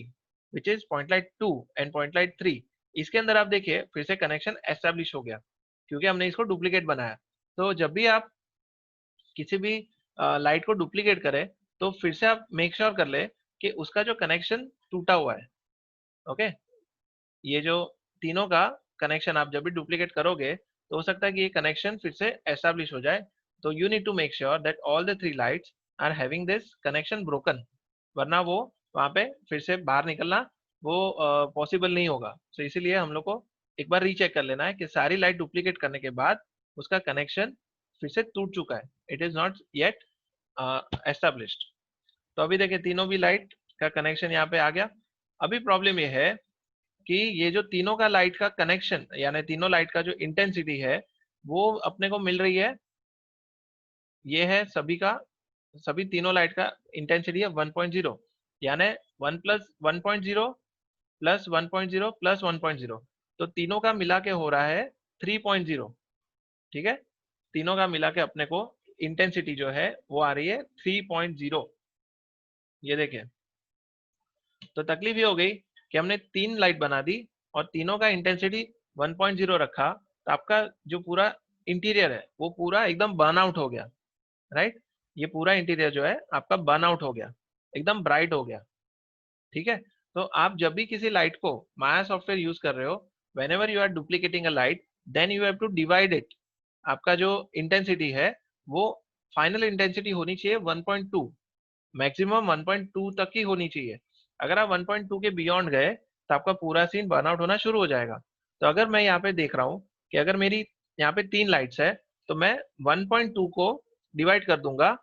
which is point light 2 and point light 3, इसके अंदर आप देखिए फिर से कनेक्शन एस्टेब्लिश हो गया क्योंकि हमने इसको डुप्लीकेट बनाया। तो जब भी आप किसी भी लाइट को डुप्लीकेट करें तो फिर से आप मेक श्योर कर ले कि उसका जो कनेक्शन टूटा हुआ है। ओके, ये जो तीनों का कनेक्शन आप जब भी डुप्लीकेट करोगे तो हो सकता है कि ये कनेक्शन फिर से एस्टैब्लिश हो जाए। तो you need to make sure that all the 3 lights are having this connection broken, वरना वो वहां पे फिर से बाहर निकलना वो पॉसिबल नहीं होगा। तो इसीलिए हम लोग को एक बार रीचेक कर लेना है कि सारी लाइट डुप्लीकेट करने के बाद उसका कनेक्शन फिर से टूट चुका है, it is not yet established. तो अभी देखिए तीनों भी लाइट का कनेक्शन यहाँ पे आ गया। अभी प्रॉब्लम ये है कि ये जो तीनों का लाइट का कनेक्शन यानी तीनों लाइट का जो इंटेंसिटी है वो अपने को मिल रही है, ये है सभी का, सभी तीनों लाइट का इंटेंसिटी है 1.0, यानी 1 प्लस 1.0 प्लस 1.0 प्लस 1.0, तो तीनों का मिला के हो रहा है 3.0। ठीक है, तीनों का मिला के अपने को इंटेंसिटी जो है वो आ रही है 3.0। ये देखिए, तो तकलीफ ये हो गई कि हमने 3 लाइट बना दी और तीनों का इंटेंसिटी 1.0 रखा, तो आपका जो पूरा इंटीरियर है वो पूरा एकदम बर्न आउट हो गया। राइट, ये पूरा इंटीरियर जो है आपका बर्न आउट हो गया, एकदम ब्राइट हो गया। ठीक है, तो आप जब भी किसी लाइट को माया सॉफ्टवेयर यूज कर रहे हो, whenever you are duplicating a light, then you have to divide it. आपका जो इंटेंसिटी है वो फाइनल इंटेंसिटी होनी चाहिए 1.2, मैक्सिमम 1.2 तक ही होनी चाहिए। अगर आप 1.2 के बियॉन्ड गए तो आपका पूरा सीन बर्नआउट होना शुरू हो जाएगा। तो अगर मैं यहाँ पे देख रहा हूँ कि अगर मेरी यहाँ पे 3 लाइट्स है तो मैं 1.2 को डिवाइड कर दूंगा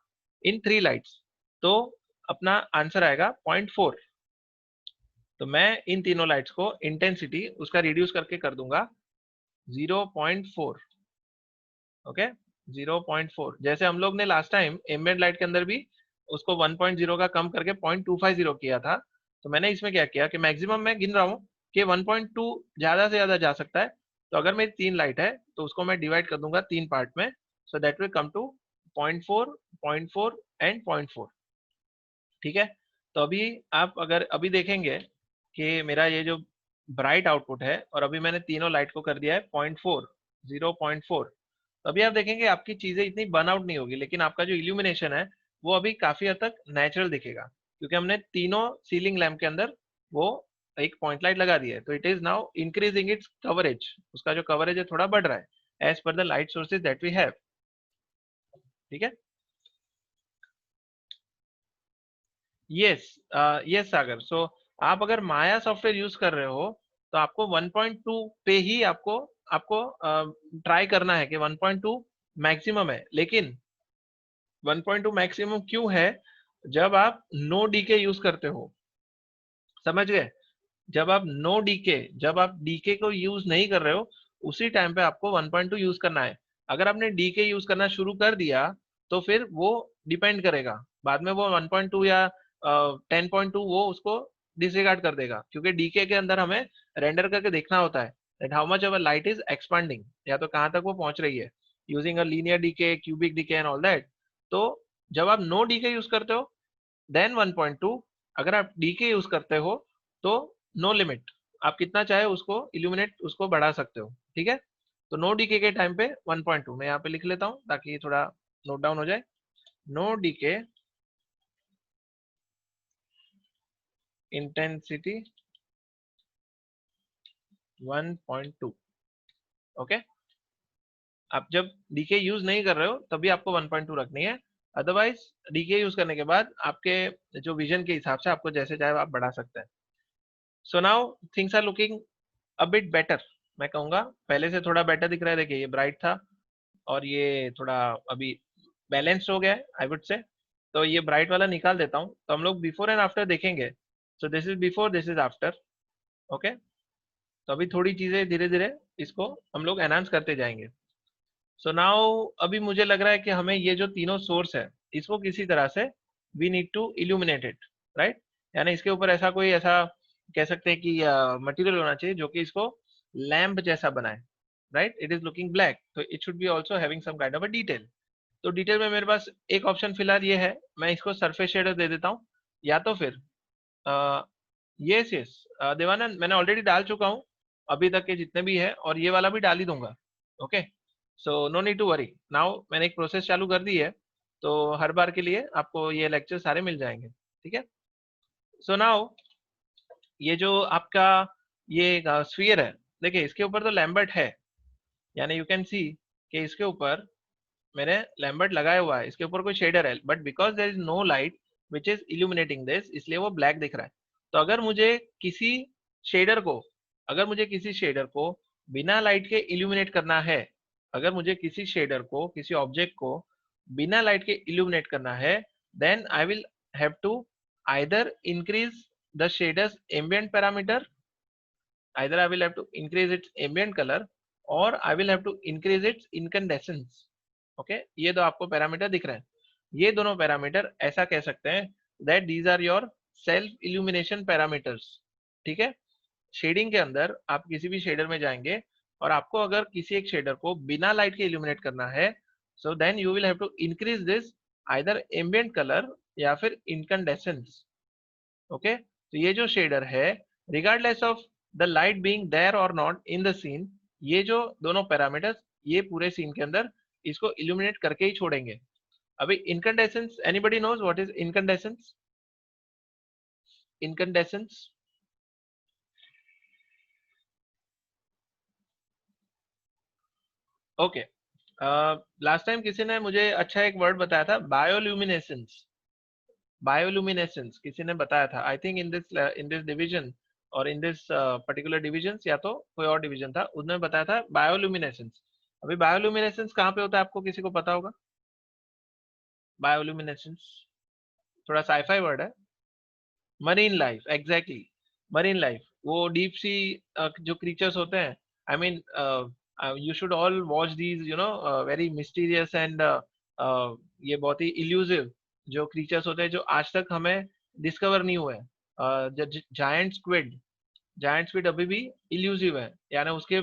इन 3 लाइट्स, तो अपना आंसर आएगा 0.4। तो मैं इन तीनों लाइट्स को इंटेंसिटी उसका रिड्यूस करके कर दूंगा 0.4। ओके, 0.4, जैसे हम लोग ने लास्ट टाइम एम्बेड लाइट के अंदर भी उसको 1.0 का कम करके 0.250 किया था। तो मैंने इसमें क्या किया कि मैक्सिमम मैं गिन रहा हूँ कि 1.2 ज्यादा से ज्यादा जा सकता है। तो अगर मेरी 3 लाइट है तो उसको मैं डिवाइड कर दूंगा 3 पार्ट में, so that will come to 0.4, 0.4 and 0.4। ठीक है, तो अभी आप अगर अभी देखेंगे कि मेरा ये जो ब्राइट आउटपुट है और अभी मैंने तीनों लाइट को कर दिया है 0.4, 0.4, तो अभी आप देखेंगे आपकी चीजें इतनी बर्न आउट नहीं होगी, लेकिन आपका जो इल्यूमिनेशन है वो अभी काफी हद तक नेचुरल दिखेगा, क्योंकि हमने तीनों सीलिंग लैम्प के अंदर वो एक पॉइंट लाइट लगा दी है। तो it is now increasing its coverage, उसका जो कवरेज है थोड़ा बढ़ रहा है as per the light sources that we have. ठीक है, यस, यस सागर। सो आप अगर माया सॉफ्टवेयर यूज कर रहे हो तो आपको 1.2 पे ही आपको आपको ट्राई करना है कि 1.2 मैक्सिमम है। लेकिन 1.2 मैक्सिमम क्यों है? जब आप नो डीके यूज करते हो, समझ गए? जब आप नो डीके, जब आप डीके को यूज नहीं कर रहे हो उसी टाइम पे आपको 1.2 यूज करना है। अगर आपने डीके यूज करना शुरू कर दिया तो फिर वो डिपेंड करेगा, बाद में वो 1.2 या 10.2 वो उसको डिसरिगार्ड कर देगा, क्योंकि डीके के अंदर हमें रेंडर करके देखना होता है that how much our light is expanding, या तो कहाँ तक वो पहुंच रही है using a linear decay, cubic decay and all that. तो जब आप नो डीके यूज करते हो देन 1.2, अगर आप डीके यूज करते हो तो नो लिमिट, आप कितना चाहे उसको इल्यूमिनेट उसको बढ़ा सकते हो। ठीक है, तो नो डीके के टाइम पे 1.2 मैं यहाँ पे लिख लेता हूँ ताकि थोड़ा नोट डाउन हो जाए। No DK intensity 1.2। ओके, आप जब डीके यूज नहीं कर रहे हो तभी आपको 1.2 रखनी है, अदरवाइज डीके यूज करने के बाद आपके जो विजन के हिसाब से आपको जैसे चाहे आप बढ़ा सकते हैं। So now things are looking a bit better, मैं कहूंगा पहले से थोड़ा बेटर दिख रहा है। देखिए ये ब्राइट था और ये थोड़ा अभी बैलेंस्ड हो गया है आई वुड से। तो ये ब्राइट वाला निकाल देता हूँ, तो हम लोग बिफोर एंड आफ्टर देखेंगे। So this is before, this is after. Okay, तो अभी थोड़ी चीजें धीरे धीरे इसको हम लोग एनहांस करते जाएंगे। सो नाउ अभी मुझे लग रहा है कि हमें ये जो तीनों सोर्स है इसको किसी तरह से we need to illuminate it, right, यानी इसके ऊपर ऐसा कोई ऐसा कह सकते हैं कि मटेरियल होना चाहिए जो कि इसको लैम्प जैसा बनाए। Right, it is looking black, तो it should be also having some kind of a detail. तो डिटेल में मेरे पास एक ऑप्शन फिलहाल ये है, मैं इसको सरफेस शेडर दे देता हूँ, या तो फिर यस यस देवानंद मैंने ऑलरेडी डाल चुका हूँ अभी तक के जितने भी है, और ये वाला भी डाल ही दूंगा। Okay, so no need to worry, now मैंने एक प्रोसेस चालू कर दी है, तो हर बार के लिए आपको ये लेक्चर सारे मिल जाएंगे। ठीक है, सो नाउ ये जो आपका ये स्फीयर है, देखिए इसके ऊपर तो लैम्बर्ट है, यानी यू कैन सी कि इसके ऊपर मैंने लैम्बर्ट लगाया हुआ है, इसके ऊपर कोई शेडर है, but because there is no light which is illuminating this, इसलिए वो ब्लैक दिख रहा है। तो अगर मुझे किसी शेडर को अगर मुझे किसी शेडर को बिना लाइट के इल्यूमिनेट करना है, अगर मुझे किसी शेडर को किसी ऑब्जेक्ट को बिना लाइट के इल्यूमिनेट करना है, then I will have to either increase the shader's ambient parameter, either I will have to increase its ambient color or I will have to increase its incandescence. Okay ये दो आपको पैरामीटर दिख रहे हैं, ये दोनों पैरामीटर ऐसा कह सकते हैं that these are your self illumination parameters. ठीक है, शेडिंग के अंदर आप किसी भी शेडर में जाएंगे और आपको अगर किसी एक शेडर को बिना लाइट के इल्यूमिनेट करना है, so then you will have to increase this either ambient colour या फिर इनकंडेसेंस। ओके, तो ये जो शेडर है, regardless of the light being there और नॉट इन द सीन, ये जो दोनों पैरामीटर्स ये पूरे सीन के अंदर इसको इल्यूमिनेट करके ही छोड़ेंगे। अभी incandescence, anybody knows what is incandescence? Incandescence, okay, last time किसी ने मुझे अच्छा एक वर्ड बताया था, बायोल्यूमिनेसेंस। बायोल्यूमिनेसेंस किसी ने बताया था, I think in this division और इन दिस पर्टिकुलर डिवीजन, या तो कोई और डिवीजन था, उन्होंने बताया था बायोल्यूमिनेसेंस। अभी बायोल्यूमिनेसेंस कहाँ पे होता है, आपको किसी को पता होगा? बायोल्यूमिनेसेंस थोड़ा साइफाई वर्ड है। Marine life, exactly, marine life, वो डीप सी जो क्रीचर्स होते हैं, I mean you should all watch these you know very mysterious and ये बहुत ही इल्यूसिव जो क्रीचर्स होते हैं जो आज तक हमें डिस्कवर नहीं हुए। जायंट स्क्विड, जायंट स्क्विड अभी भी इल्यूसिव है, यानी उसके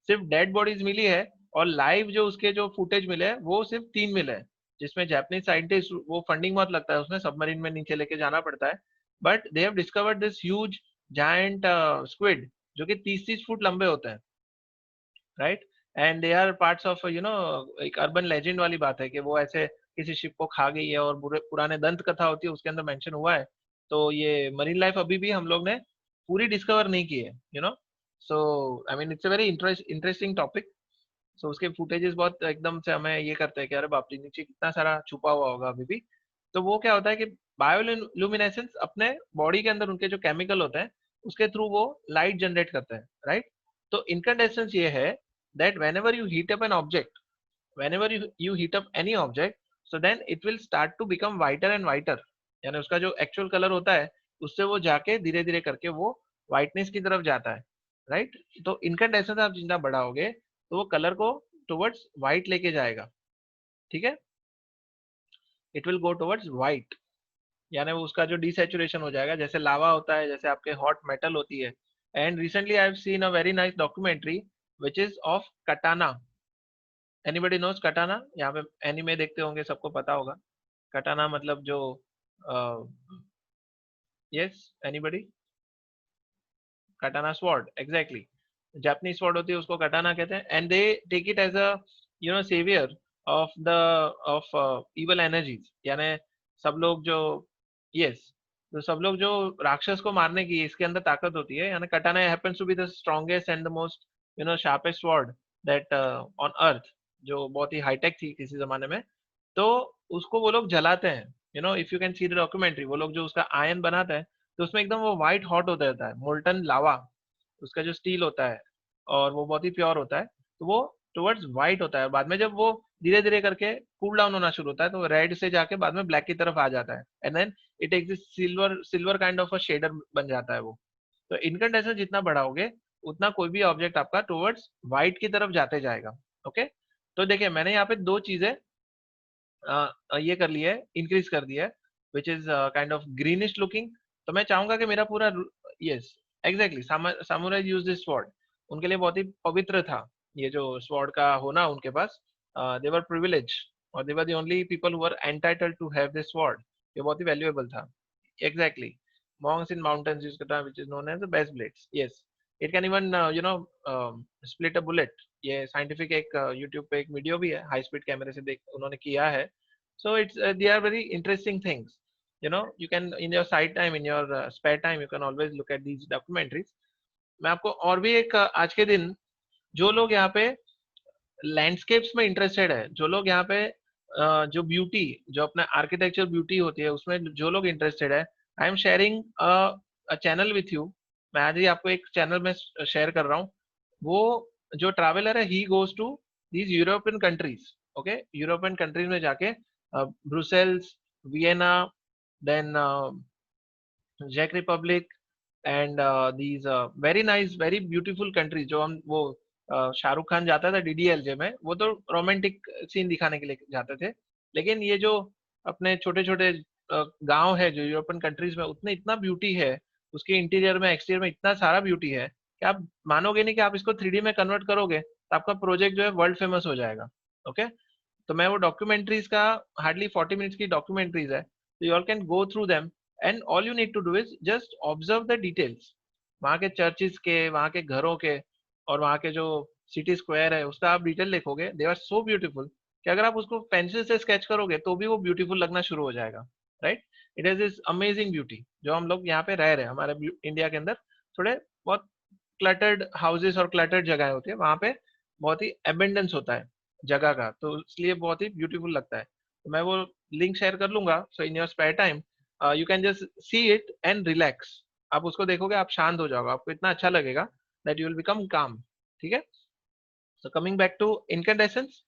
सिर्फ डेड बॉडीज मिली है और लाइव जो उसके जो फुटेज मिले हैं वो सिर्फ 3 मिले हैं, जिसमें जापानीज साइंटिस्ट, वो फंडिंग बहुत लगता है उसमें, सबमरीन में नीचे लेके जाना पड़ता है, but they have discovered this huge giant squid जो कि 30-30 फुट लंबे होते हैं, right, and they are parts of you know, एक अर्बन लेजेंड वाली बात है कि वो ऐसे किसी शिप को खा गई है और पुराने दंत कथा होती है उसके अंदर मेंशन हुआ है। तो ये मरीन लाइफ अभी भी हम लोग ने पूरी डिस्कवर नहीं की है, you know, so I mean it's a very interesting topic. So उसके फुटेजेस बहुत एकदम से हमें ये करते हैं कि अरे बाप रे, नीचे कितना सारा छुपा हुआ होगा अभी भी। तो वो क्या होता है कि बायोल्यूमिनेसेंस अपने बॉडी के अंदर उनके जो केमिकल होते हैं उसके थ्रू वो लाइट जनरेट करते हैं, राइट। तो इनकंडेसेंस ये है that whenever you heat up an object, whenever you heat up any object, so then it will start to become whiter and whiter, यानी उसका जो एक्चुअल कलर होता है उससे वो जाके धीरे धीरे करके वो व्हाइटनेस की तरफ जाता है, राइट। तो इनकंडेसेंस आप जितना बढ़ाओगे तो वो कलर को टुवर्ड्स व्हाइट लेके जाएगा, ठीक है, it will go towards white, यानी वो उसका जो डिसैचुरेशन हो जाएगा, जैसे लावा होता है, जैसे आपके हॉट मेटल होती है। And recently I have seen a very nice documentary which is of कटाना। एनीबडी नोज कटाना? यहाँ पे एनीमे देखते होंगे, सबको पता होगा कटाना मतलब जो yes, anybody? Katana sword, exactly, Japanese sword होती है उसको कटाना कहते हैं, and they take it as a you know saviour of the of evil energies, यानी सब लोग जो, यस, तो सब लोग जो राक्षस को मारने की इसके अंदर ताकत होती है, यानी katana happens to be the strongest and the most you know sharpest sword that on earth, जो बहुत ही हाईटेक थी किसी जमाने में। तो उसको वो लोग जलाते हैं, you know, if you can see the documentary, वो लोग जो उसका आयन बनाते हैं तो उसमें एकदम वो व्हाइट हॉट होता रहता है, मोल्टन लावा, उसका जो स्टील होता है और वो बहुत ही प्योर होता है, तो वो टुवर्ड्स व्हाइट होता है। बाद में जब वो धीरे धीरे करके कूल डाउन होना शुरू होता है तो रेड से जाके बाद में ब्लैक की तरफ आ जाता है, and then it exist silver, silver kind of a shader बन जाता है वो। तो इनकंडेंसेंस जितना बढ़ाओगे उतना कोई भी ऑब्जेक्ट आपका टुवर्ड्स व्हाइट की तरफ जाते जाएगा। ओके, तो देखिए मैंने यहाँ पे दो चीजें ये कर लिया है, इंक्रीज कर दिया है, which is kind of greenish looking. तो मैं चाहूंगा कि मेरा पूरा, yes, exactly, samurai use this sword, उनके लिए बहुत ही पवित्र था ये जो स्वॉर्ड का होना उनके पास, दे वर प्रिविलेज और they were the only people who were entitled to have this sword, ये बहुत ही वैल्यूएबल था, exactly. monks in mountains use katana which is known as the best blades, yes, it can even you know split a bullet, ये साइंटिफिक एक यूट्यूब पे एक वीडियो भी है, हाई स्पीड कैमरे से देख उन्होंने किया है। So it's they are very interesting things. you can in your side time, in your spare time, you can always look at these documentaries. मैं आपको और भी एक आज के दिन जो लोग यहाँ पे लैंडस्केप्स में इंटरेस्टेड है, जो लोग यहाँ पे जो ब्यूटी, जो अपना आर्किटेक्चर ब्यूटी होती है उसमें जो लोग इंटरेस्टेड है, I am sharing channel with you. मैं आज ही आपको एक चैनल में शेयर कर रहा हूँ। वो जो ट्रैवलर है, he goes to these European countries. Okay, European countries में जाके Brussels, Vienna, then Czech Republic and these very nice, very beautiful countries। जो हम वो शाहरुख खान जाता था डीडीएलजे में, वो तो रोमांटिक सीन दिखाने के लिए जाते थे। लेकिन ये जो अपने छोटे छोटे गांव है जो यूरोपियन कंट्रीज में, उतने इतना ब्यूटी है, उसके इंटीरियर में एक्सटीरियर में इतना सारा ब्यूटी है कि आप मानोगे नहीं कि आप इसको 3D में कन्वर्ट करोगे तो आपका प्रोजेक्ट जो है वर्ल्ड फेमस हो जाएगा। ओके, तो मैं वो डॉक्यूमेंट्रीज का, हार्डली 40 मिनट्स की डॉक्यूमेंट्रीज है, तो you all can go through them and all you need to do is just observe the details. वहाँ के चर्चिज के, वहाँ के घरों के, और वहाँ के जो सिटी स्क्वायर है उसका आप डिटेल देखोगे, दे आर सो ब्यूटीफुल कि अगर आप उसको पेंसिल से स्केच करोगे तो भी वो ब्यूटीफुल लगना शुरू हो जाएगा। Right, it is this amazing beauty जो हम लोग यहाँ पे रह रहे हैं हमारे इंडिया के अंदर। थोड़े बहुत क्लटर्ड हाउसेस और क्लटर्ड जगह होती है, वहाँ पे बहुत ही एबेंडेंस होता है जगह का, तो इसलिए बहुत ही ब्यूटीफुल लगता है। तो मैं वो लिंक शेयर कर लूंगा, so in your spare time you can just see it and relax. आप उसको देखोगे, आप शांत हो जाओगे, आपको इतना अच्छा लगेगा दैट यू विल बिकम काम। ठीक है, सो कमिंग बैक टू इनकैंडेसेंस।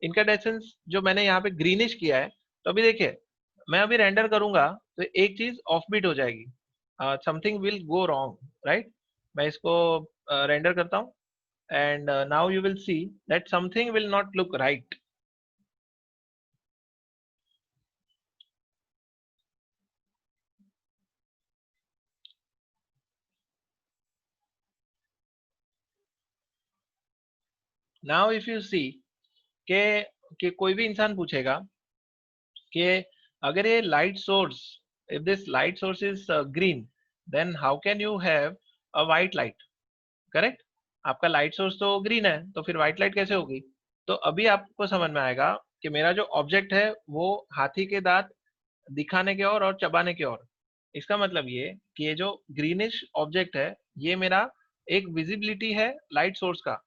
इनकैंडेसेंस जो मैंने यहाँ पे ग्रीनिश किया है, तो अभी देखिए मैं अभी रेंडर करूंगा तो एक चीज ऑफ बीट हो जाएगी, something will go wrong. Right, मैं इसको रेंडर करता हूँ and now you will see that something will not look right. Now if you see कि कोई भी इंसान पूछेगा कि अगर ये light source, if this light source is green, then how can you have a white light? Correct, आपका लाइट सोर्स तो ग्रीन है, तो फिर व्हाइट लाइट कैसे होगी? तो अभी आपको समझ में आएगा कि मेरा जो ऑब्जेक्ट है वो हाथी के दांत दिखाने के और चबाने के और। इसका मतलब ये कि ये जो ग्रीनिश ऑब्जेक्ट है, ये मेरा एक विजिबिलिटी है लाइट सोर्स का,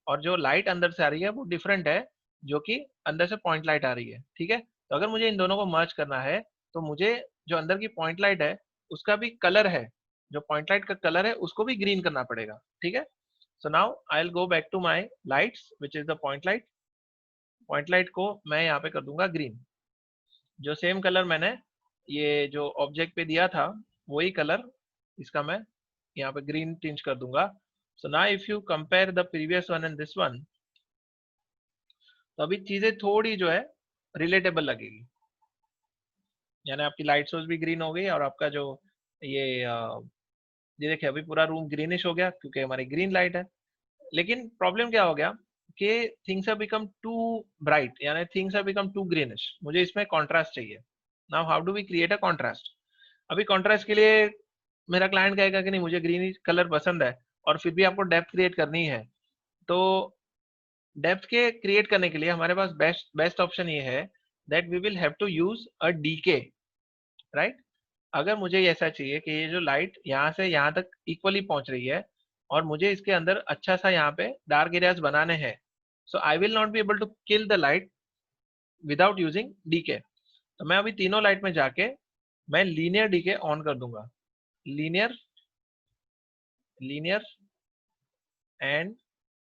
और जो लाइट अंदर से आ रही है वो डिफरेंट है, जो कि अंदर से पॉइंट लाइट आ रही है। ठीक है, तो अगर मुझे इन दोनों को मर्ज करना है तो मुझे जो अंदर की पॉइंट लाइट है उसका भी कलर है, जो पॉइंट लाइट का कलर है उसको भी ग्रीन करना पड़ेगा। ठीक है, so now I will go back to my lights which is the point light. Point light को मैं यहाँ पे कर दूंगा ग्रीन। जो सेम कलर मैंने ये जो ऑब्जेक्ट पे दिया था वही कलर इसका मैं यहाँ पे ग्रीन टिंच कर दूंगा। सो now if you compare the previous one and this one, तो अभी चीजें थोड़ी जो है रिलेटेबल लगेगी। यानी आपकी लाइट सोर्स भी ग्रीन हो गई और आपका जो ये ये देखिए अभी पूरा रूम ग्रीनिश हो गया क्योंकि हमारी ग्रीन लाइट है। लेकिन प्रॉब्लम क्या हो गया कि things have become too bright, यानी things have become too greenish. मुझे इसमें कॉन्ट्रास्ट चाहिए। Now how do we create a contrast? अभी कॉन्ट्रास्ट के लिए मेरा क्लाइंट कहेगा कि नहीं मुझे ग्रीन कलर पसंद है, और फिर भी आपको डेप्थ क्रिएट करनी है। तो डेप्थ के क्रिएट करने के लिए हमारे पास बेस्ट बेस्ट ऑप्शन ये है that we will have to use a decay. Right, अगर मुझे ऐसा चाहिए कि ये जो लाइट यहाँ से यहाँ तक इक्वली पहुंच रही है और मुझे इसके अंदर अच्छा सा यहाँ पे डार्क एरियाज बनाने हैं, so I will not be able to kill the light without using decay. तो मैं अभी तीनों लाइट में जाके मैं लीनियर डीके ऑन कर दूंगा। Linear, linear and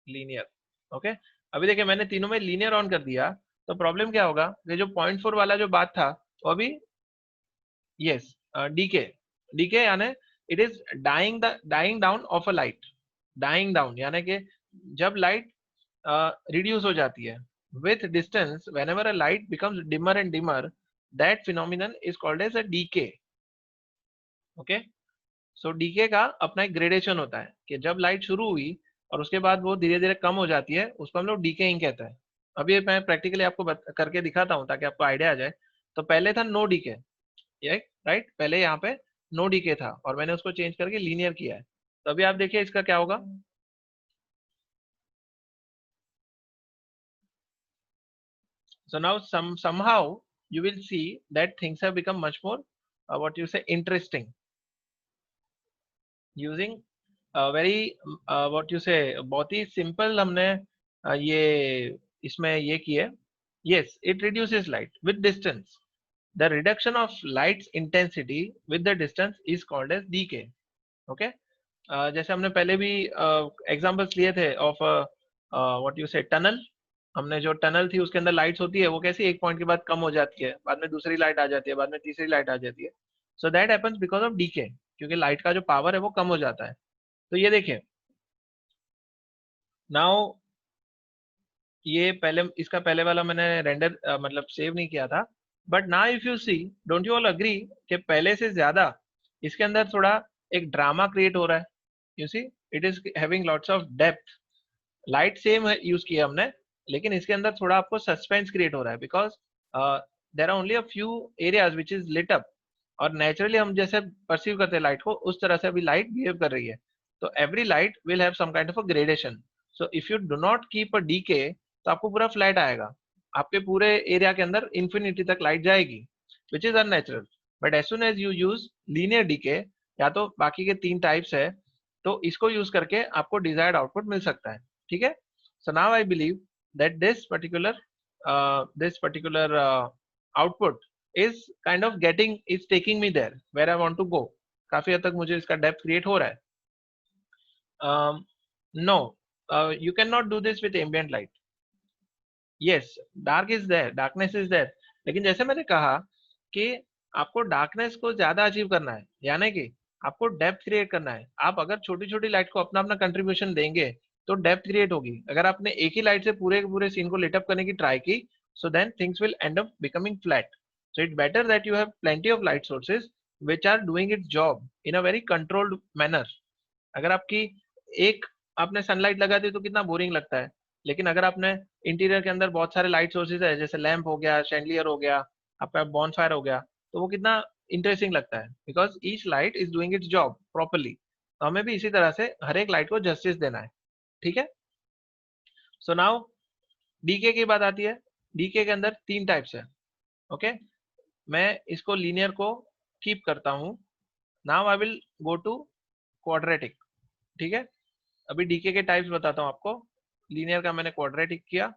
linear. Okay, अभी देखिए मैंने तीनों में लीनियर ऑन कर दिया, तो प्रॉब्लम क्या होगा, ये जो 0.4 वाला जो बात था वो अभी, यस, डीके, डीके यानी it is dying down of a light. Dying down यानी कि जब लाइट रिड्यूस हो जाती है with distance, whenever a light becomes dimmer and dimmer, that phenomenon is called as a decay. okay, so decay का अपना एक ग्रेडेशन होता है कि जब लाइट शुरू हुई और उसके बाद वो धीरे धीरे कम हो जाती है, उसको हम लोग डीकेइंग कहते हैं। अभी मैं प्रैक्टिकली आपको करके दिखाता हूँ ताकि आपको आइडिया आ जाए। तो पहले था नो डीके, ये राइट, पहले यहाँ पे नो डीके था और मैंने उसको चेंज करके लीनियर किया है। तो अभी आप देखिए इसका क्या होगा। So now somehow you will see that things have become much more what you say interesting, using very what you say बहुत ही सिंपल हमने ये इसमें ये किया. Yes, it reduces light with distance. The reduction of light's intensity with the distance is called as decay. Okay. जैसे हमने पहले भी एग्जांपल्स लिए थे ऑफ व्हाट यू से टनल. हमने जो टनल थी उसके अंदर लाइट्स होती है, वो कैसी एक पॉइंट के बाद कम हो जाती है, बाद में दूसरी लाइट आ जाती है, बाद में तीसरी लाइट आ जाती है. So that happens because of decay, क्योंकि लाइट का जो पावर है वो कम हो जाता है. तो ये देखिए नाउ, ये पहले इसका पहले वाला मैंने रेंडर मतलब सेव नहीं किया था. But now if you see, don't you all agree कि पहले से ज्यादा इसके अंदर थोड़ा एक ड्रामा क्रिएट हो रहा है. You see, it is having lots of depth. Light same use किया हमने, लेकिन इसके अंदर थोड़ा आपको सस्पेंस क्रिएट हो रहा है, because there are only a few areas which is lit up. और नेचुरली हम जैसे परसीव करते हैं लाइट को, उस तरह से अभी लाइट बिहेव कर रही है. तो every light will have some kind of a gradation. So if you do not keep a decay, तो आपको पूरा फ्लैट आएगा, आपके पूरे एरिया के अंदर इंफिनिटी तक लाइट जाएगी, which is unnatural. But as soon as you use linear decay, या तो बाकी के 3 टाइप्स है, तो इसको यूज करके आपको डिजायर्ड आउटपुट मिल सकता है. ठीक है. So now I believe that this particular output is kind of taking me there where I want to go. काफी हद तक मुझे इसका डेप्थ क्रिएट हो रहा है. No, you cannot do this with ambient light. Yes, dark is there, darkness is there. लेकिन जैसे मैंने कहा कि आपको डार्कनेस को ज्यादा अचीव करना है, यानी कि आपको डेप्थ क्रिएट करना है. आप अगर छोटी छोटी लाइट को अपना अपना कंट्रीब्यूशन देंगे तो डेप्थ क्रिएट होगी. अगर आपने एक ही लाइट से पूरे के पूरे सीन को लिट अप करने की ट्राई की, so then things will end up becoming flat. So it's better that you have plenty of light sources which are doing its job in a very controlled manner. अगर आपकी एक आपने सनलाइट लगा दी तो कितना बोरिंग लगता है, लेकिन अगर आपने इंटीरियर के अंदर बहुत सारे लाइट सोर्सेज है, जैसे लैंप हो गया, शैंडलियर हो गया, आपका बॉनफायर हो गया, तो वो कितना इंटरेस्टिंग लगता है, because each light is doing it's job properly. तो हमें भी इसी तरह से हर एक लाइट को जस्टिस देना है. ठीक है. सो नाउ डीके की बात आती है. डीके के अंदर 3 टाइप्स है. ओके. मैं इसको लीनियर को कीप करता हूं. Now I will go to quadratic. ठीक है. अभी डीके के टाइप्स बताता हूं आपको. लीनियर का मैंने क्वाड्रेटिक किया.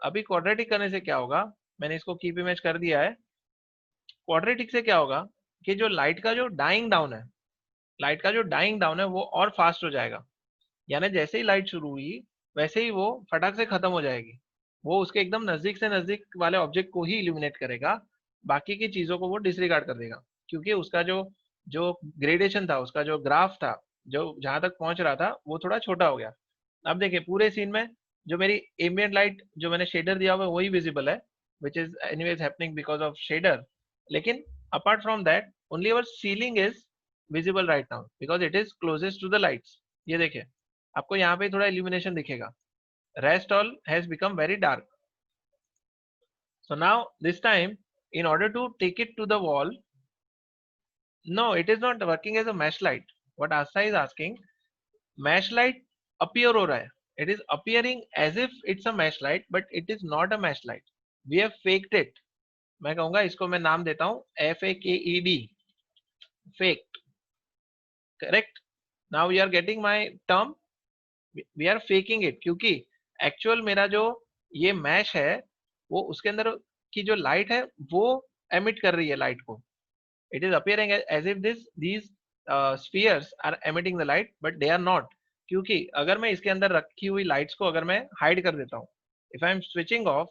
अभी क्वाड्रेटिक करने से क्या होगा, मैंने इसको कीप इमेज कर दिया है. क्वाड्रेटिक से क्या होगा कि जो लाइट का जो डाइंग डाउन है, लाइट का जो डाइंग डाउन है वो और फास्ट हो जाएगा. यानी जैसे ही लाइट शुरू हुई वैसे ही वो फटाक से खत्म हो जाएगी. वो उसके एकदम नजदीक से नजदीक वाले ऑब्जेक्ट को ही इल्यूमिनेट करेगा, बाकी की चीजों को वो डिसरिगार्ड कर देगा, क्योंकि उसका जो जो ग्रेडेशन था, उसका जो ग्राफ था, जो जहां तक पहुंच रहा था, वो थोड़ा छोटा हो गया. अब देखिए पूरे सीन में जो मेरी एम्बिएंट लाइट जो मैंने शेडर दिया हुआ है वही विजिबल है, which is anyways happening because of shader. लेकिन apart from that only our ceiling is visible right now because it is closest to the lights. ये देखिए आपको यहाँ पे थोड़ा इल्यूमिनेशन दिखेगा. Rest all has become very dark. So now this time, in order to take it to the wall, no, it is not working as a mesh light. What Asa is asking, mesh light appear हो रहा है. It is appearing as if it's a mesh light, but it is not a mesh light. We have faked it. मैं कहूँगा इसको मैं नाम देता हूँ FAKED, faked. Correct. Now you are getting my term. We are faking it, क्योंकि एक्चुअल मेरा जो ये मैश है वो उसके अंदर की जो लाइट है वो एमिट कर रही है लाइट को. It is appearing as if these spheres are emitting the light, but they are not. क्योंकि अगर मैं इसके अंदर रखी हुई लाइट्स को अगर मैं हाइड कर देता हूँ, if I am switching off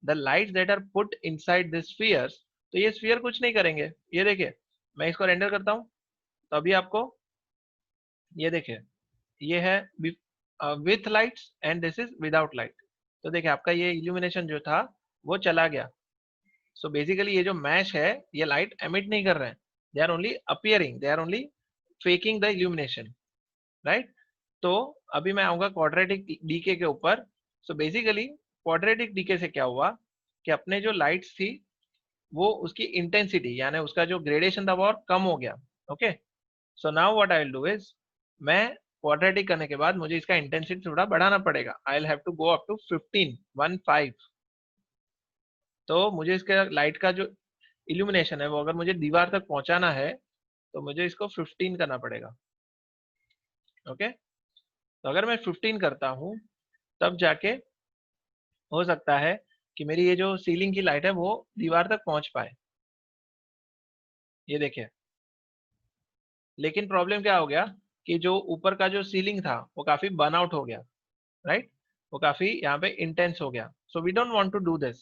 the lights that are put inside this spheres, तो ये स्फीयर कुछ नहीं करेंगे. ये देखिए मैं इसको रेंडर करता हूँ, तो अभी आपको ये देखिए ये है with lights and this is without light. तो देखिए आपका ये इल्यूमिनेशन जो था वो चला गया. सो बेसिकली ये जो मैश है ये लाइट एमिट नहीं कर रहे हैं, they are only appearing, they are only faking the illumination, right. तो अभी मैं आऊंगा क्वाड्रेटिक डीके के ऊपर. सो बेसिकली क्वाड्रेटिक डीके से क्या हुआ कि अपने जो लाइट्स थी वो उसकी इंटेंसिटी यानी उसका जो ग्रेडेशन था वो और कम हो गया. Okay. So now what I will do is, मैं क्वाड्रेटिक करने के बाद मुझे इसका इंटेंसिटी थोड़ा बढ़ाना पड़ेगा. I will have to go up to 15. तो मुझे इसका लाइट का जो इल्यूमिनेशन है वो अगर मुझे दीवार तक पहुंचाना है तो मुझे इसको 15 करना पड़ेगा। ओके, तो अगर मैं 15 करता हूं तब जाके हो सकता है कि मेरी ये जो सीलिंग की लाइट है वो दीवार तक पहुंच पाए। ये देखिए, लेकिन प्रॉब्लम क्या हो गया कि जो ऊपर का जो सीलिंग था वो काफी बर्न आउट हो गया, राइट? वो काफी यहाँ पे इंटेंस हो गया। So we don't want to do this,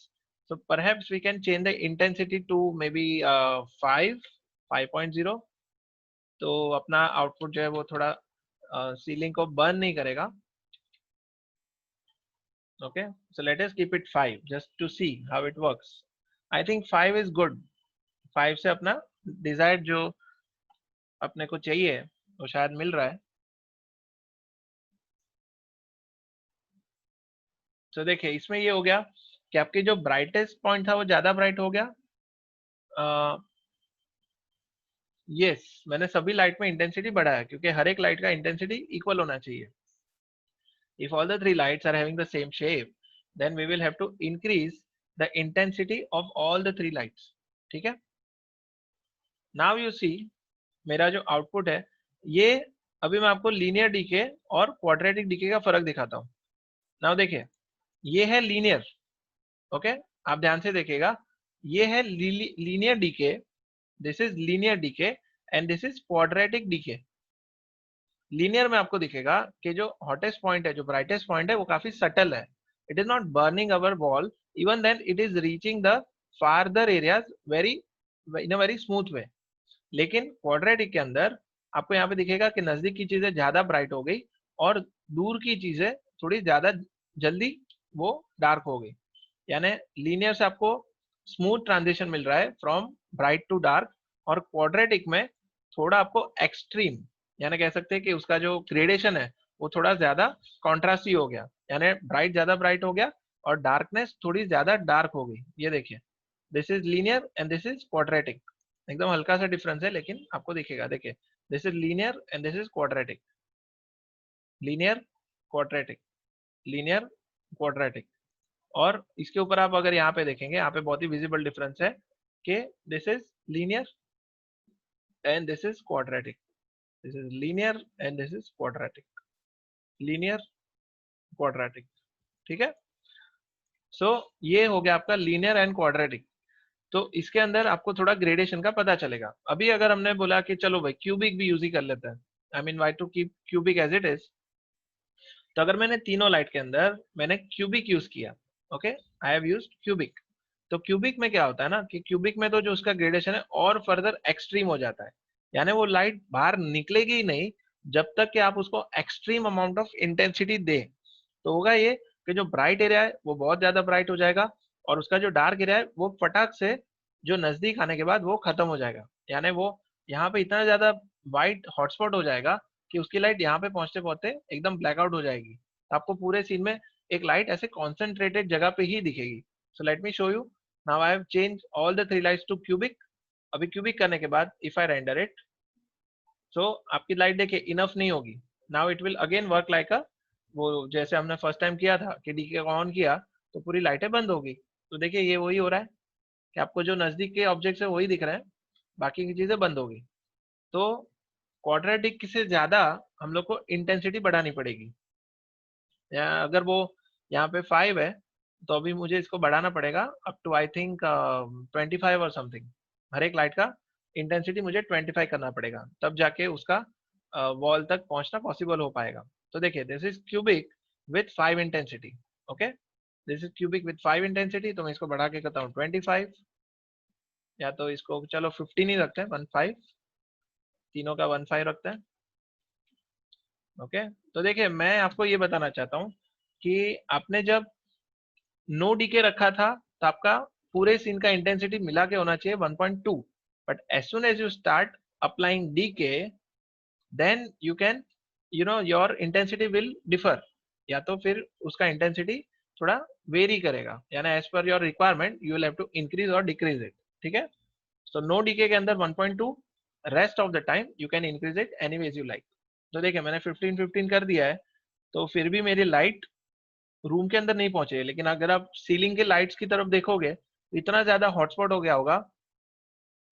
so perhaps we can change the intensity to maybe 5.0। तो अपना आउटपुट जो है वो थोड़ा सीलिंग को बर्न नहीं करेगा। Okay, so let us keep it 5 just to see how it works. I think 5 is good. 5 से अपना डिजायर्ड जो अपने को चाहिए वो शायद मिल रहा है। तो देखिए इसमें ये हो गया कि आपके जो ब्राइटेस्ट पॉइंट था वो ज्यादा ब्राइट हो गया। यस, मैंने सभी लाइट में इंटेंसिटी बढ़ाया क्योंकि हर एक लाइट का इंटेंसिटी इक्वल होना चाहिए। If all the three lights are having the same shape then we will have to increase the intensity of all the three lights. ठीक है, नाउ यू सी मेरा जो आउटपुट है ये, अभी मैं आपको लीनियर डीके और क्वाड्रेटिक डीके का फर्क दिखाता हूँ। नाउ देखिए, ये है लीनियर। ओके, आप ध्यान से देखिएगा, ये है linear decay, this is linear decay and this is quadratic decay. Linear में आपको दिखेगा कि जो हॉटेस्ट पॉइंट है, जो ब्राइटेस्ट पॉइंट है वो काफी सटल है। It is not burning our wall, even then it is reaching the farther areas very in a very smooth way. लेकिन क्वाड्रेटिक के अंदर आपको यहाँ पे दिखेगा कि नजदीक की चीजें ज्यादा ब्राइट हो गई और दूर की चीजें थोड़ी ज्यादा जल्दी वो डार्क हो गई। यानी लीनियर से आपको स्मूथ ट्रांजिशन मिल रहा है फ्रॉम ब्राइट टू डार्क, और क्वाड्रेटिक में थोड़ा आपको एक्सट्रीम, यानी कह सकते हैं कि उसका जो ग्रेडेशन है वो थोड़ा ज्यादा कॉन्ट्रास्टी हो गया, यानी ब्राइट ज्यादा ब्राइट हो गया और डार्कनेस थोड़ी ज्यादा डार्क हो गई। ये देखिए, this is linear and this is quadratic. एकदम हल्का सा डिफरेंस है लेकिन आपको दिखेगा। देखिए, this is linear and this is quadratic, linear quadratic, linear quadratic. और इसके ऊपर आप अगर यहाँ पे देखेंगे, यहाँ पे बहुत ही विजिबल डिफरेंस है कि this is linear and this is quadratic, this is linear and this is quadratic, linear quadratic. ठीक है, सो ये हो गया आपका लीनियर एंड क्वाड्रेटिक। तो इसके अंदर आपको थोड़ा ग्रेडेशन का पता चलेगा। अभी अगर हमने बोला कि चलो भाई क्यूबिक भी यूज ही कर लेते हैं, I mean why to keep cubic as it is, तो अगर मैंने तीनों लाइट के अंदर मैंने क्यूबिक यूज किया, okay, I have used cubic. तो क्यूबिक में क्या होता है ना कि क्यूबिक में तो जो उसका ग्रेडेशन है और फर्दर एक्सट्रीम हो जाता है, यानी वो लाइट बाहर निकलेगी ही नहीं जब तक कि आप उसको एक्सट्रीम अमाउंट ऑफ इंटेंसिटी दे। तो होगा ये कि जो ब्राइट एरिया है वो बहुत ज्यादा ब्राइट हो जाएगा और उसका जो डार्क एरिया है वो फटाक से जो नजदीक आने के बाद वो खत्म हो जाएगा। यानी वो यहाँ पे इतना ज्यादा वाइट हॉटस्पॉट हो जाएगा कि उसकी लाइट यहाँ पे पहुंचते पहुंचते एकदम ब्लैकआउट हो जाएगी। तो आपको पूरे सीन में एक लाइट ऐसे कॉन्सेंट्रेटेड जगह पे ही दिखेगी। So let me show you. Now I have change all the three lights to cubic. अभी क्यूबिक करने के बाद इफ आई रेंडर इट, सो आपकी लाइट देखिए इनफ नहीं होगी। Now it will again work like अ, वो जैसे हमने फर्स्ट टाइम किया था कि डीके को ऑन किया तो पूरी लाइटें बंद हो गई। तो देखिए ये वही हो रहा है कि आपको जो नजदीक के ऑब्जेक्ट्स है वही दिख रहे हैं, बाकी की चीजें बंद हो गई। तो क्वाड्रेटिक से ज्यादा हम लोग को इंटेंसिटी बढ़ानी पड़ेगी। या अगर वो यहाँ पे 5 है तो अभी मुझे इसको बढ़ाना पड़ेगा अप टू आई थिंक 25 और समथिंग। हर एक लाइट का इंटेंसिटी मुझे 25 करना पड़ेगा, तब जाके उसका वॉल तक पहुंचना पॉसिबल हो पाएगा। तो देखिए, this is cubic with 5 intensity. Okay, this is cubic with 5 intensity. तो मैं इसको बढ़ा के करता हूँ 25, या तो इसको चलो 15 ही रखते हैं, 15, तीनों का 15 रखते हैं। ओके, तो देखिए मैं आपको ये बताना चाहता हूँ कि आपने जब नो डीके रखा था तो आपका पूरे सीन का इंटेंसिटी मिला के होना चाहिए 1.2, but as soon as you start applying decay then you can your intensity will differ, या तो फिर उसका इंटेंसिटी थोड़ा वेरी करेगा, यानी as per your requirement you will have to increase और डिक्रीज इट। ठीक है, सो नो डीके के अंदर 1.2, rest of the time you can increase it anyways you like. तो देखिए मैंने 15 कर दिया है, तो फिर भी मेरी लाइट रूम के अंदर नहीं पहुंचे, लेकिन अगर आप सीलिंग के लाइट्स की तरफ देखोगे तो इतना ज्यादा हॉटस्पॉट हो गया होगा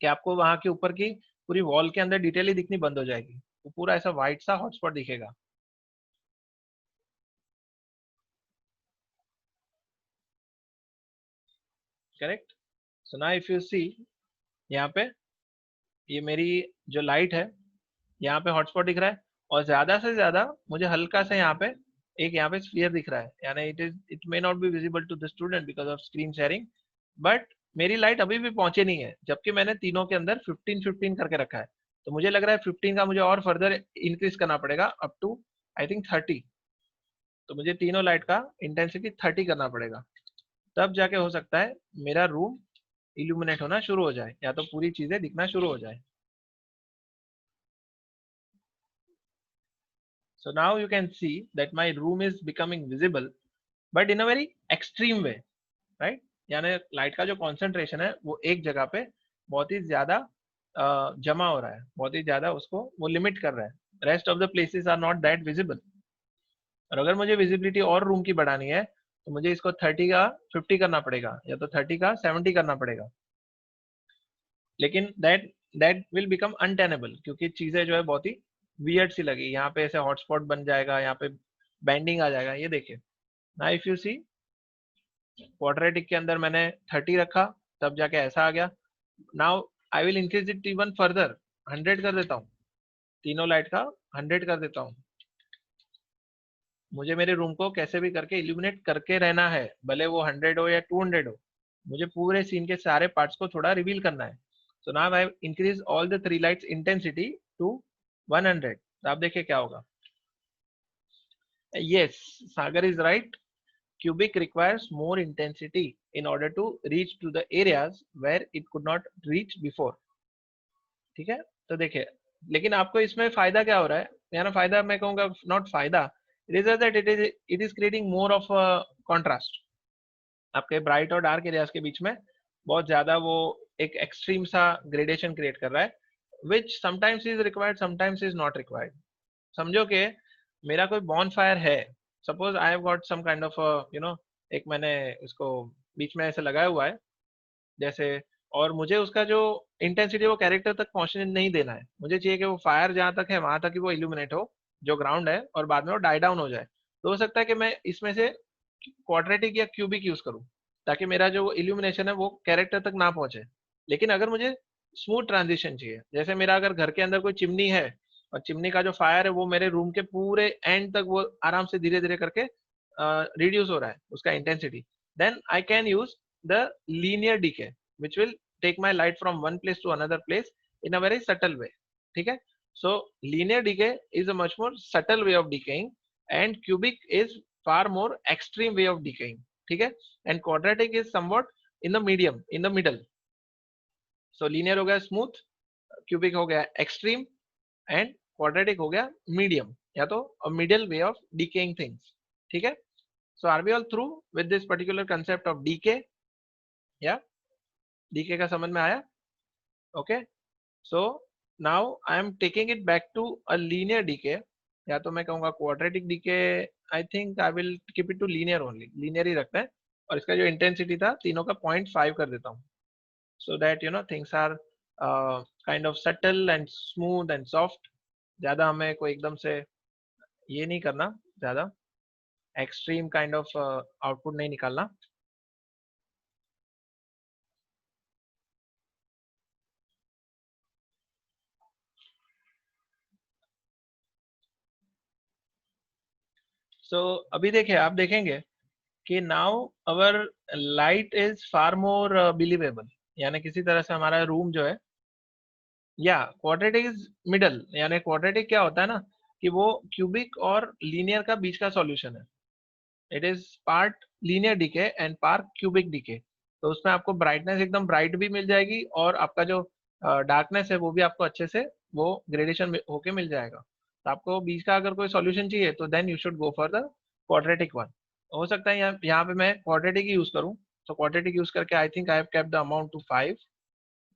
कि आपको वहां के ऊपर की पूरी वॉल के अंदर डिटेल ही दिखनी बंद हो जाएगी, वो पूरा ऐसा व्हाइट सा हॉटस्पॉट दिखेगा। Correct. So now if you see, यहाँ पे ये मेरी जो लाइट है, यहाँ पे हॉटस्पॉट दिख रहा है, और ज्यादा से ज्यादा मुझे हल्का सा यहाँ पे एक यहाँ पे स्फीयर दिख रहा है, यानी it may not be visible to the student because of screen sharing, but मेरी लाइट अभी भी पहुंचे नहीं है, जबकि मैंने तीनों के अंदर 15-15 करके रखा है। तो मुझे लग रहा है 15 का मुझे और फर्दर इंक्रीज करना पड़ेगा अप टू आई थिंक 30। तो मुझे तीनों लाइट का इंटेंसिटी 30 करना पड़ेगा, तब जाके हो सकता है मेरा रूम इल्यूमिनेट होना शुरू हो जाए, या तो पूरी चीजें दिखना शुरू हो जाए। So now you can see that my room is becoming visible, but in a very extreme way, right? यानी लाइट का जो कॉन्सेंट्रेशन है वो एक जगह पे बहुत ही ज्यादा जमा हो रहा है, बहुत ही ज्यादा उसको वो लिमिट कर रहा है। Rest of the places are not that visible. और अगर मुझे विजिबिलिटी और रूम की बढ़ानी है तो मुझे इसको 30 का 50 करना पड़ेगा, या तो 30 का 70 करना पड़ेगा। लेकिन that that will become untenable, क्योंकि चीजें जो है बहुत ही वियर्ड सी लगी, यहाँ पे ऐसे हॉटस्पॉट बन जाएगा, यहाँ पे बैंडिंग आ जाएगा। ये देखिए ना, इफ यू सी क्वाड्रेटिक के अंदर मैंने 30 रखा, तब जाके ऐसा आ गया। Now I will increase it even further, 100 कर देता हूँ, तीनों लाइट का 100 कर देता हूँ। मुझे मेरे रूम को कैसे भी करके इल्यूमिनेट करके रहना है, भले वो 100 हो या 200 हो, मुझे पूरे सीन के सारे पार्ट्स को थोड़ा रिवील करना है। So now I increase all the 3 lights intensity to 100। तो आप देखिए क्या होगा। Yes, Sagar is right. Cubic requires more intensity in order to reach to the areas where it could not reach before. ठीक है, तो देखिए, लेकिन आपको इसमें फायदा क्या हो रहा है, यानी फायदा मैं कहूंगा नॉट फायदा, it is that it is creating more of contrast. आपके ब्राइट और डार्क एरियाज के बीच में बहुत ज्यादा वो एक एक्सट्रीम सा ग्रेडेशन क्रिएट कर रहा है, which sometimes is required, sometimes is not required. समझो कि मेरा कोई बॉन फायर है, suppose I have got some kind of एक मैंने इसको बीच में ऐसे लगाया हुआ है जैसे, और मुझे उसका जो इंटेंसिटी वो कैरेक्टर तक पहुंचने नहीं देना है, मुझे चाहिए कि वो फायर जहां तक है वहां तक ही वो इल्यूमिनेट हो जो ग्राउंड है, और बाद में वो डाई डाउन हो जाए। तो हो सकता है कि मैं इसमें से क्वाड्रेटिक या क्यूबिक यूज करूं, ताकि मेरा जो इल्यूमिनेशन है वो कैरेक्टर तक ना पहुंचे। लेकिन अगर मुझे स्मूथ ट्रांजिशन चाहिए, जैसे मेरा अगर घर के अंदर कोई चिमनी है और चिमनी का जो फायर है वो मेरे रूम के पूरे एंड तक वो आराम से धीरे धीरे करके रिड्यूस हो रहा है उसका intensity, then I can use the linear decay which will take my light from one place to another place in a very subtle way. ठीक है, so linear decay is a much more subtle way of decaying and cubic is far more extreme way of decaying. ठीक है, and quadratic is somewhat in the medium, in the middle. So linear हो गया smooth, cubic हो गया extreme, and quadratic हो गया medium, या तो a middle way of decaying things. ठीक है, so are we all through with this particular concept of decay? Yeah, decay का समझ में आया? Okay, so now I am taking it back to a linear decay, या तो मैं कहूँगा quadratic decay. I think I will keep it to linear only, linear ही रखते हैं, और इसका जो intensity था तीनों का 0.5 कर देता हूँ, so that things are kind of subtle and smooth and soft. ज्यादा हमें कोई एकदम से ये नहीं करना, ज्यादा एक्सट्रीम काइंड ऑफ आउटपुट नहीं निकालना। सो अभी देखिए, आप देखेंगे कि now our light is far more believable, यानी किसी तरह से हमारा रूम जो है, या क्वाड्रेटिक इज मिडल, यानी क्वाड्रेटिक क्या होता है ना, कि वो क्यूबिक और लीनियर का बीच का सॉल्यूशन है। It is part linear decay and part cubic decay. तो उसमें आपको ब्राइटनेस एकदम ब्राइट भी मिल जाएगी, और आपका जो डार्कनेस है वो भी आपको अच्छे से वो ग्रेडेशन होके मिल जाएगा। तो आपको बीच का अगर कोई सॉल्यूशन चाहिए तो then you should go for the quadratic one. हो सकता है यहाँ पे मैं क्वाड्रेटिक ही यूज करूँ, तो क्वाड्रेटिक यूज करके I think I have kept the amount to 5,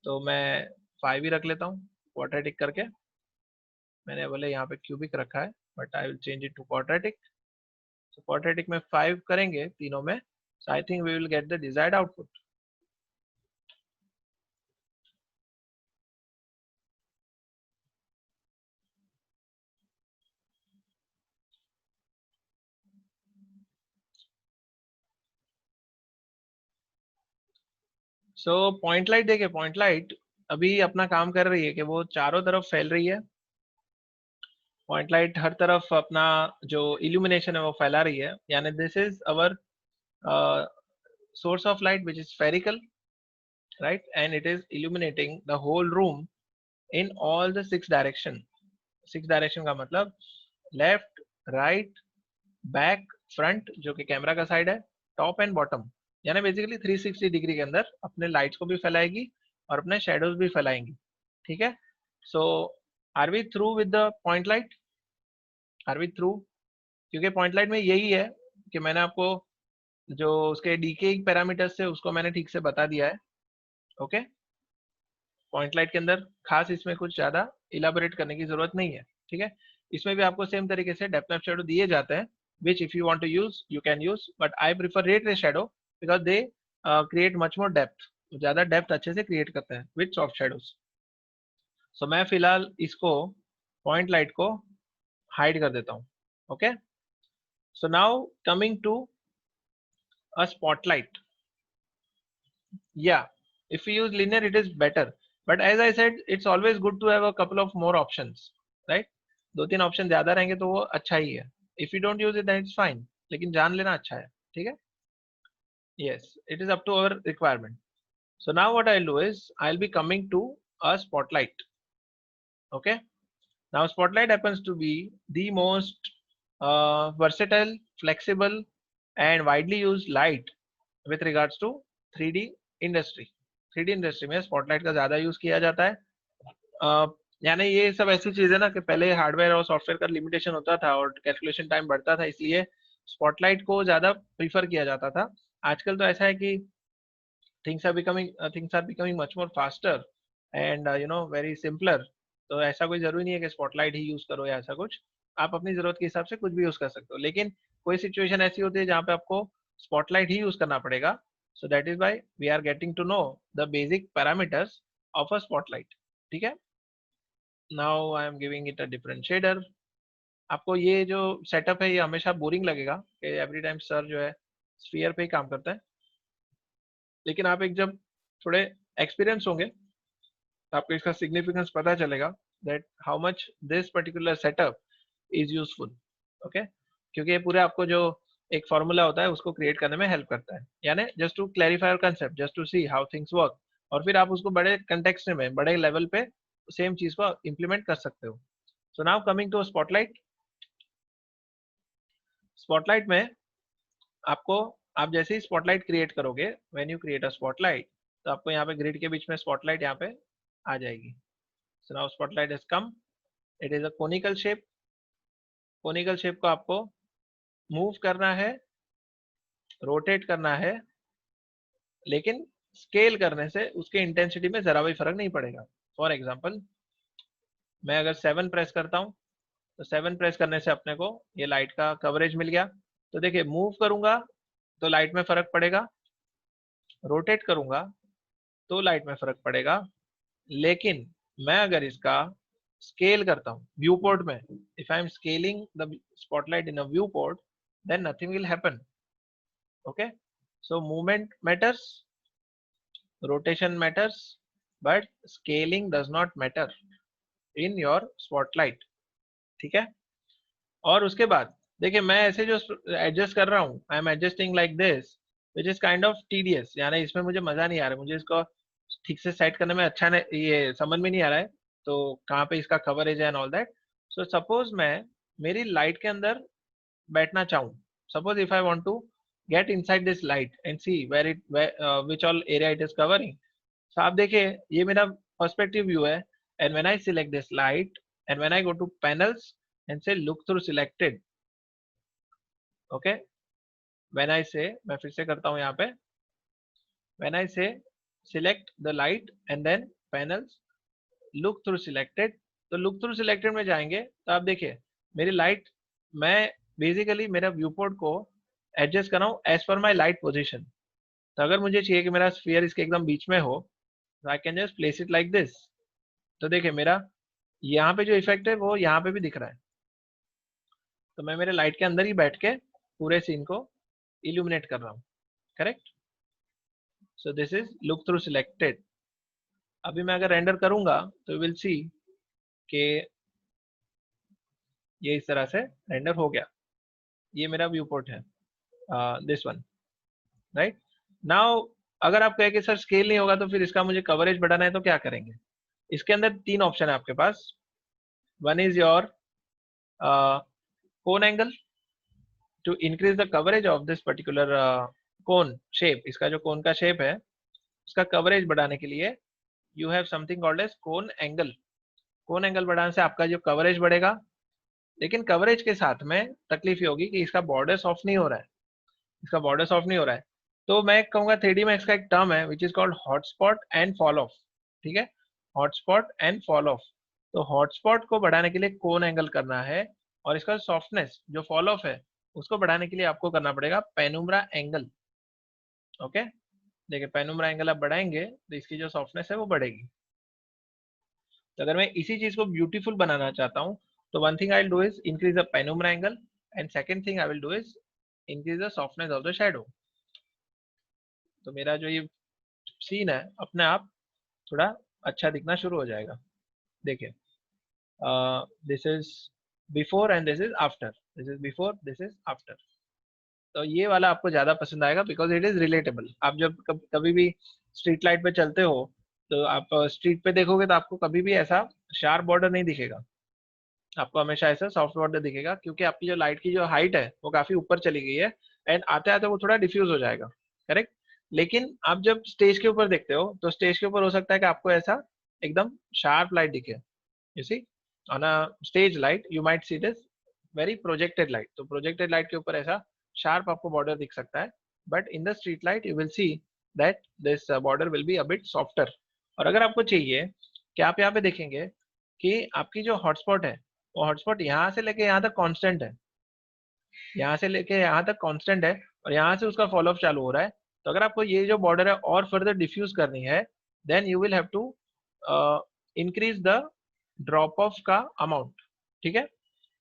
तो मैं 5 ही रख लेता हूँ क्वाड्रेटिक करके। मैंने बोले यहाँ पे क्यूबिक रखा है, but I will change it to quadratic. तो क्वाड्रेटिक में 5 करेंगे तीनों में, so I think we will get the desired output. So point light देखिए, पॉइंट लाइट अभी अपना काम कर रही है कि वो चारों तरफ फैल रही है। पॉइंट लाइट हर तरफ अपना जो इल्यूमिनेशन है वो फैला रही है, यानी this is our source of light which is spherical, right, and it is illuminating the whole room in all the 6 direction. 6 direction का मतलब लेफ्ट, राइट, बैक, फ्रंट जो कि कैमरा का साइड है, टॉप एंड बॉटम, यानी बेसिकली 360 डिग्री के अंदर अपने लाइट्स को भी फैलाएगी और अपने शेडोज भी फैलाएंगी। ठीक है, so are we through with the point light? Are we through? क्योंकि पॉइंट लाइट में यही है कि मैंने आपको जो उसके डीकेइंग पैरामीटर्स थे उसको मैंने ठीक से बता दिया है। ओके, पॉइंट लाइट के अंदर खास इसमें कुछ ज़्यादा इलाबोरेट करने की ज़रूरत नहीं है। ठीक है, इसमें भी आपको सेम तरीके से डेप्थ ऑफ शेडो दिए जाते हैं, which if you want to use you can use, but I prefer ray trace shadow because they create much more depth, ज़्यादा डेप्थ अच्छे से क्रिएट करते हैं with soft shadows. So मैं फिलहाल इसको पॉइंट लाइट को हाइड कर देता हूँ। Okay, so now coming to a spotlight. Yeah, if we use linear it is better, but as I said it's always good to have a couple of more options, right? 2-3 option ज्यादा रहेंगे तो वो अच्छा ही है। if you don't use it then it's fine, लेकिन जान लेना अच्छा है। ठीक है, yes, it is up to our requirement. So now what I'll do is I'll be coming to a spotlight. Okay, now spotlight happens to be the most versatile, flexible and widely used light with regards to 3D industry. 3D industry में स्पॉटलाइट का ज्यादा यूज किया जाता है। यानी ये सब ऐसी चीज है ना कि पहले हार्डवेयर और सॉफ्टवेयर का लिमिटेशन होता था और कैलकुलेशन टाइम बढ़ता था, इसलिए स्पॉटलाइट को ज्यादा प्रीफर किया जाता था। आजकल तो ऐसा है कि things are becoming much more faster and you know very simpler. तो ऐसा कोई जरूरी नहीं है कि स्पॉटलाइट ही यूज करो या ऐसा कुछ, आप अपनी जरूरत के हिसाब से कुछ भी यूज कर सकते हो। लेकिन कोई सिचुएशन ऐसी होती है जहाँ पे आपको स्पॉटलाइट ही यूज करना पड़ेगा। So that is why we are getting to know the basic parameters of a spotlight. ठीक है, now I am giving it a different shader. आपको ये जो सेटअप है ये हमेशा बोरिंग लगेगा कि एवरी टाइम सर जो है स्फीयर पे ही काम करता है, लेकिन आप एक जब थोड़े एक्सपीरियंस होंगे तो आपको इसका सिग्निफिकेंस पता चलेगा that how much this particular setup is useful. Okay, क्योंकि ये पूरे आपको जो एक फॉर्मूला होता है उसको क्रिएट करने में हेल्प करता है, यानी just to clarify your concept, just to see how things work, और फिर आप उसको बड़े कंटेक्स्ट में बड़े लेवल पे सेम चीज को इंप्लीमेंट कर सकते हो। So now coming to spotlight. Spotlight में आपको, आप जैसे ही स्पॉटलाइट क्रिएट करोगे, when you create a spotlight, तो आपको यहाँ पे ग्रिड के बीच में स्पॉटलाइट यहाँ पे आ जाएगी। So now spotlight has come, it is a conical shape. Conical shape को आपको मूव करना है, रोटेट करना है, लेकिन स्केल करने से उसके इंटेंसिटी में जरा भी फर्क नहीं पड़ेगा। फॉर एग्जांपल मैं अगर 7 प्रेस करता हूँ तो 7 प्रेस करने से अपने को ये लाइट का कवरेज मिल गया। तो देखिए मूव करूंगा तो लाइट में फर्क पड़ेगा, रोटेट करूंगा तो लाइट में फर्क पड़ेगा, लेकिन मैं अगर इसका स्केल करता हूँ व्यू पोर्ट में, if I am scaling the spotlight in a viewport, then nothing will happen. Okay, so movement matters, rotation matters, but scaling does not matter in your spotlight। ठीक है, और उसके बाद देखिए मैं ऐसे जो एडजस्ट कर रहा हूँ, I am adjusting like this which is kind of tedious, यानी इसमें मुझे मजा नहीं आ रहा है, मुझे इसको ठीक से सेट करने में अच्छा नहीं, ये समझ में नहीं आ रहा है तो कहाँ पे इसका कवरेज है and all that. So suppose मैं मेरी लाइट के अंदर बैठना चाहूँ, suppose if I want to get inside this light and see which all area it is covering. So आप देखिए ये मेरा पर्सपेक्टिव व्यू है, and when I select this light and when I go to panels and say look through selected, okay, when I say, मैं फिर से करता हूँ यहाँ पे, when I say select the light and then panels look through selected, तो look through selected में जाएंगे तो आप देखिए मेरी लाइट, मैं बेसिकली मेरा व्यू पोर्ट को एडजस्ट कर रहा हूँ एज पर माई लाइट पोजिशन। तो अगर मुझे चाहिए कि मेरा स्फीयर इसके एकदम बीच में हो, तो I can just place it like this. तो देखिए मेरा यहाँ पे जो इफेक्ट है वो यहाँ पे भी दिख रहा है, तो मैं मेरे लाइट के अंदर ही बैठ के पूरे सीन को इल्यूमिनेट कर रहा हूँ। Correct, so this is look through selected. अभी मैं अगर रेंडर करूंगा तो यू विल सी कि ये इस तरह से रेंडर हो गया। ये मेरा व्यू पोर्ट है, दिस वन, राइट। नाउ अगर आप कहें कि सर स्केल नहीं होगा तो फिर इसका मुझे कवरेज बढ़ाना है तो क्या करेंगे? इसके अंदर तीन ऑप्शन है आपके पास। One is your cone angle to increase the coverage of this particular cone shape. इसका जो कोन का शेप है उसका कवरेज बढ़ाने के लिए you have something called as cone angle. Cone angle बढ़ाने से आपका जो कवरेज बढ़ेगा, लेकिन कवरेज के साथ में तकलीफ ये होगी कि इसका बॉर्डर सॉफ्ट नहीं हो रहा है, इसका बॉर्डर सॉफ्ट नहीं हो रहा है। तो मैं कहूंगा 3D मैक्स का एक टर्म है which is called hotspot and fall of. ठीक है, हॉटस्पॉट एंड फॉल ऑफ। तो हॉटस्पॉट को बढ़ाने के लिए कोन एंगल करना है, और इसका सॉफ्टनेस जो फॉल ऑफ है उसको बढ़ाने के लिए आपको करना पड़ेगा पेनुम्ब्रा एंगल। ओके, देखिए पेनुम्ब्रा एंगल आप बढ़ाएंगे तो इसकी जो सॉफ्टनेस है वो बढ़ेगी। तो अगर मैं इसी चीज को ब्यूटीफुल बनाना चाहता हूँ तो one thing I will do is increase the penumbra angle, and second thing I will do is increase the softness of the shadow. तो मेरा जो ये सीन है अपने आप थोड़ा अच्छा दिखना शुरू हो जाएगा। देखिए, this is before and this is after, this is before, this is after. तो ये वाला आपको ज्यादा पसंद आएगा बिकॉज इट इज रिलेटेबल। आप जब कभी भी स्ट्रीट लाइट पे चलते हो तो आप स्ट्रीट पे देखोगे तो आपको कभी भी ऐसा शार्प बॉर्डर नहीं दिखेगा, आपको हमेशा ऐसा सॉफ्ट बॉर्डर दिखेगा, क्योंकि आपकी जो लाइट की जो हाइट है वो काफी ऊपर चली गई है, एंड आते आते वो थोड़ा डिफ्यूज हो जाएगा। करेक्ट। लेकिन आप जब स्टेज के ऊपर देखते हो तो स्टेज के ऊपर हो सकता है कि आपको ऐसा एकदम शार्प लाइट दिखे। You see, on a stage light you might see this very projected light. तो प्रोजेक्टेड लाइट के ऊपर ऐसा शार्प आपको बॉर्डर दिख सकता है, but in the street light you will see that this border will be a bit softer. और अगर आपको चाहिए कि आप यहाँ पे देखेंगे कि आपकी जो हॉटस्पॉट है वो हॉटस्पॉट यहाँ से लेके यहाँ तक कांस्टेंट है, यहाँ से लेके यहाँ तक कांस्टेंट है, और यहाँ से उसका फॉलो अप चालू हो रहा है। तो अगर आपको ये जो बॉर्डर है और फर्दर डिफ्यूज करनी है then you will have to increase the drop off का अमाउंट। ठीक है,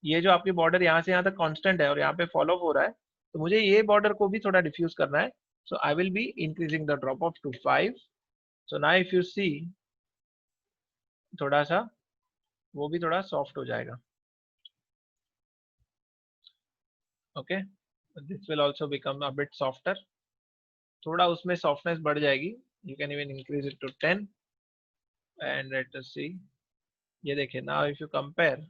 ये जो आपकी बॉर्डर यहाँ से यहाँ तक कांस्टेंट है और यहाँ पे फॉलो हो रहा है, तो मुझे ये बॉर्डर को भी थोड़ा डिफ्यूज करना है। So I will be increasing the drop off to 5। So now if you see थोड़ा सा वो भी थोड़ा सॉफ्ट हो जाएगा। Okay, this will also become a bit softer. थोड़ा उसमें सॉफ्टनेस बढ़ जाएगी, you can even increase it to 10 and let us see. ये देखिए नाउ इफ यू कंपेयर,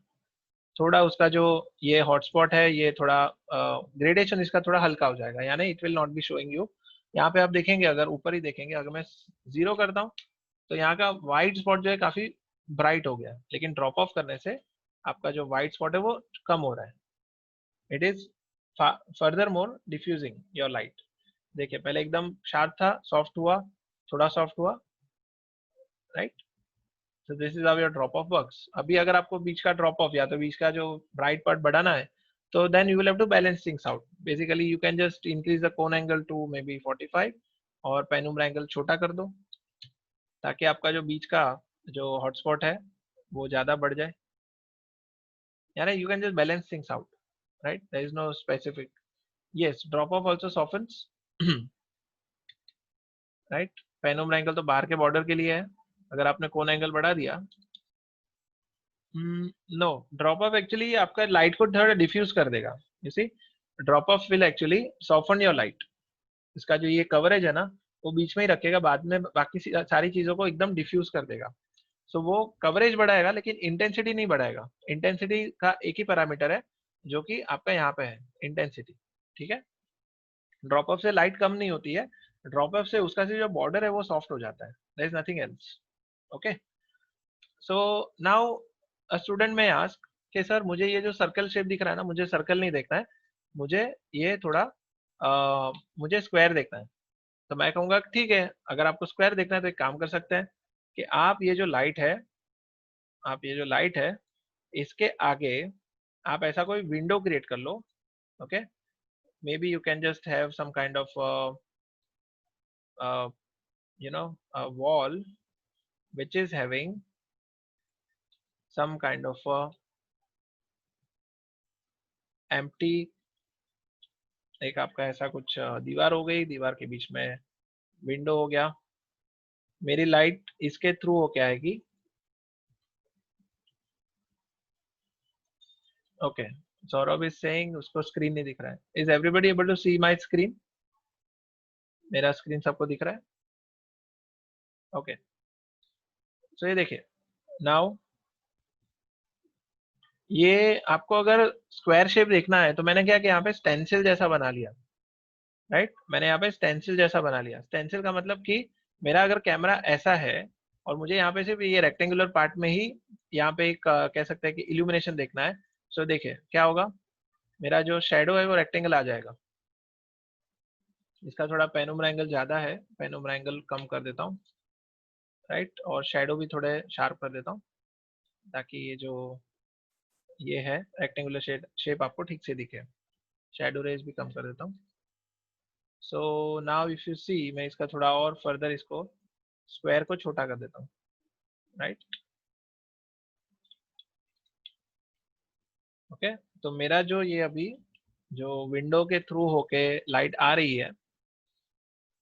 थोड़ा उसका जो ये हॉटस्पॉट है ये थोड़ा ग्रेडेशन इसका थोड़ा हल्का हो जाएगा, यानी it will not be showing you. यहाँ पे आप देखेंगे, अगर ऊपर ही देखेंगे, अगर मैं 0 करता हूँ तो यहाँ का व्हाइट स्पॉट जो है काफी ब्राइट हो गया है, लेकिन ड्रॉप ऑफ करने से आपका जो व्हाइट स्पॉट है वो कम हो रहा है। It is further more diffusing your light. देखिए पहले एकदम शार्प था, सॉफ्ट हुआ, थोड़ा सॉफ्ट हुआ, राइट। तो this is how your drop of works. अभी अगर आपको बीच का ड्रॉप ऑफ या तो बीच का जो ब्राइट पार्ट बढ़ाना है तो then you will have to balance things out. Basically you can just increase the cone angle to maybe 45 और पेनुम्ब्रा एंगल छोटा कर दो, ताकि आपका जो बीच का जो हॉटस्पॉट है वो ज्यादा बढ़ जाए। यानी you can just balance things out, right, there is no specific. Yes, drop off also softens, right. Penumbra angle तो बाहर के बॉर्डर के लिए है, अगर आपने कोन एंगल बढ़ा दिया, नो, ड्रॉप ऑफ एक्चुअली आपका लाइट को थोड़ा डिफ्यूज कर देगा। You see, drop off will actually soften your light. इसका जो ये कवरेज है ना वो बीच में ही रखेगा, बाद में बाकी सारी चीजों को एकदम डिफ्यूज कर देगा। सो वो कवरेज बढ़ाएगा लेकिन इंटेंसिटी नहीं बढ़ाएगा। इंटेंसिटी का एक ही पैरामीटर है जो कि आपका यहाँ पे है, इंटेंसिटी। ठीक है, ड्रॉप ऑफ से लाइट कम नहीं होती है, ड्रॉप ऑफ से उसका जो बॉर्डर है वो सॉफ्ट हो जाता है, there is nothing else. Okay, so now a student may ask कि सर मुझे ये जो सर्कल शेप दिख रहा है ना, मुझे सर्कल नहीं देखना है, मुझे ये थोड़ा मुझे स्क्वायर देखना है। तो मैं कहूँगा ठीक है, अगर आपको स्क्वायर देखना है तो एक काम कर सकते हैं कि आप ये जो लाइट है, आप ये जो लाइट है इसके आगे आप ऐसा कोई विंडो क्रिएट कर लो। Okay, maybe you can just have some kind of you know a wall which is having some kind of empty, एक आपका ऐसा कुछ दीवार हो गई, दीवार के बीच में विंडो हो गया, मेरी लाइट इसके थ्रू होके आएगी। ओके, सौरभ इज सेइंग उसको स्क्रीन नहीं दिख रहा है। Is everybody able to see my screen? मेरा स्क्रीन सबको दिख रहा है? ओके, सो ये देखिए नाउ, ये आपको अगर स्क्वायर शेप देखना है तो मैंने क्या किया, यहाँ पे स्टेंसिल जैसा बना लिया, राइट। मैंने यहाँ पे स्टेंसिल जैसा बना लिया। स्टेंसिल का मतलब कि मेरा अगर कैमरा ऐसा है और मुझे यहाँ पे सिर्फ ये रेक्टेंगुलर पार्ट में ही यहाँ पे एक कह सकते हैं कि इल्यूमिनेशन देखना है। सो देखिए क्या होगा, मेरा जो शेडो है वो रेक्टेंगल आ जाएगा। इसका थोड़ा पेनुम्रा एंगल ज्यादा है, पेनुम्रा एंगल कम कर देता हूँ, राइट। और शेडो भी थोड़े शार्प कर देता हूँ ताकि ये जो ये है रेक्टेंगुलर शेप आपको ठीक से दिखे। शेडो रेज भी कम कर देता हूँ। सो नाउ इफ यू सी, मैं इसका थोड़ा और फर्दर इसको स्क्वायर को छोटा कर देता हूँ, राइट। ओके, तो मेरा जो ये अभी जो विंडो के थ्रू होके लाइट आ रही है,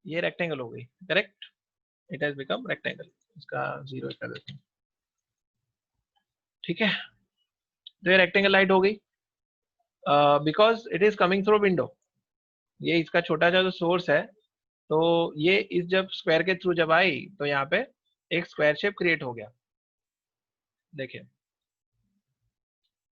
ये रेक्टेंगल हो गई, correct. It has become rectangle. इसका 0 कर देते हैं, ठीक है। तो ये रेक्टेंगल लाइट हो गई because it is coming through window. ये इसका छोटा सा जो सोर्स है, तो ये इस जब स्क्वायर के थ्रू जब आई तो यहाँ पे एक स्क्वायर शेप क्रिएट हो गया। देखिए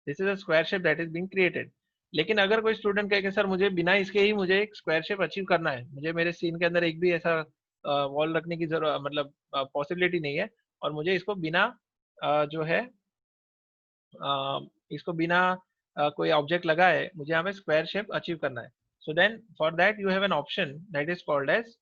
this is a square shape that is being created. लेकिन अगर कोई स्टूडेंट कहे कि सर मुझे बिना इसके ही मुझे एक स्क्वायर शेप अचीव करना है, मुझे मेरे सीन के अंदर एक भी ऐसा वॉल रखने की जरूरत मतलब पॉसिबिलिटी नहीं है, और मुझे इसको बिना जो है इसको बिना कोई ऑब्जेक्ट लगाए मुझे यहाँ पे स्क्वायर शेप अचीव करना है। So then for that you have an option that is called as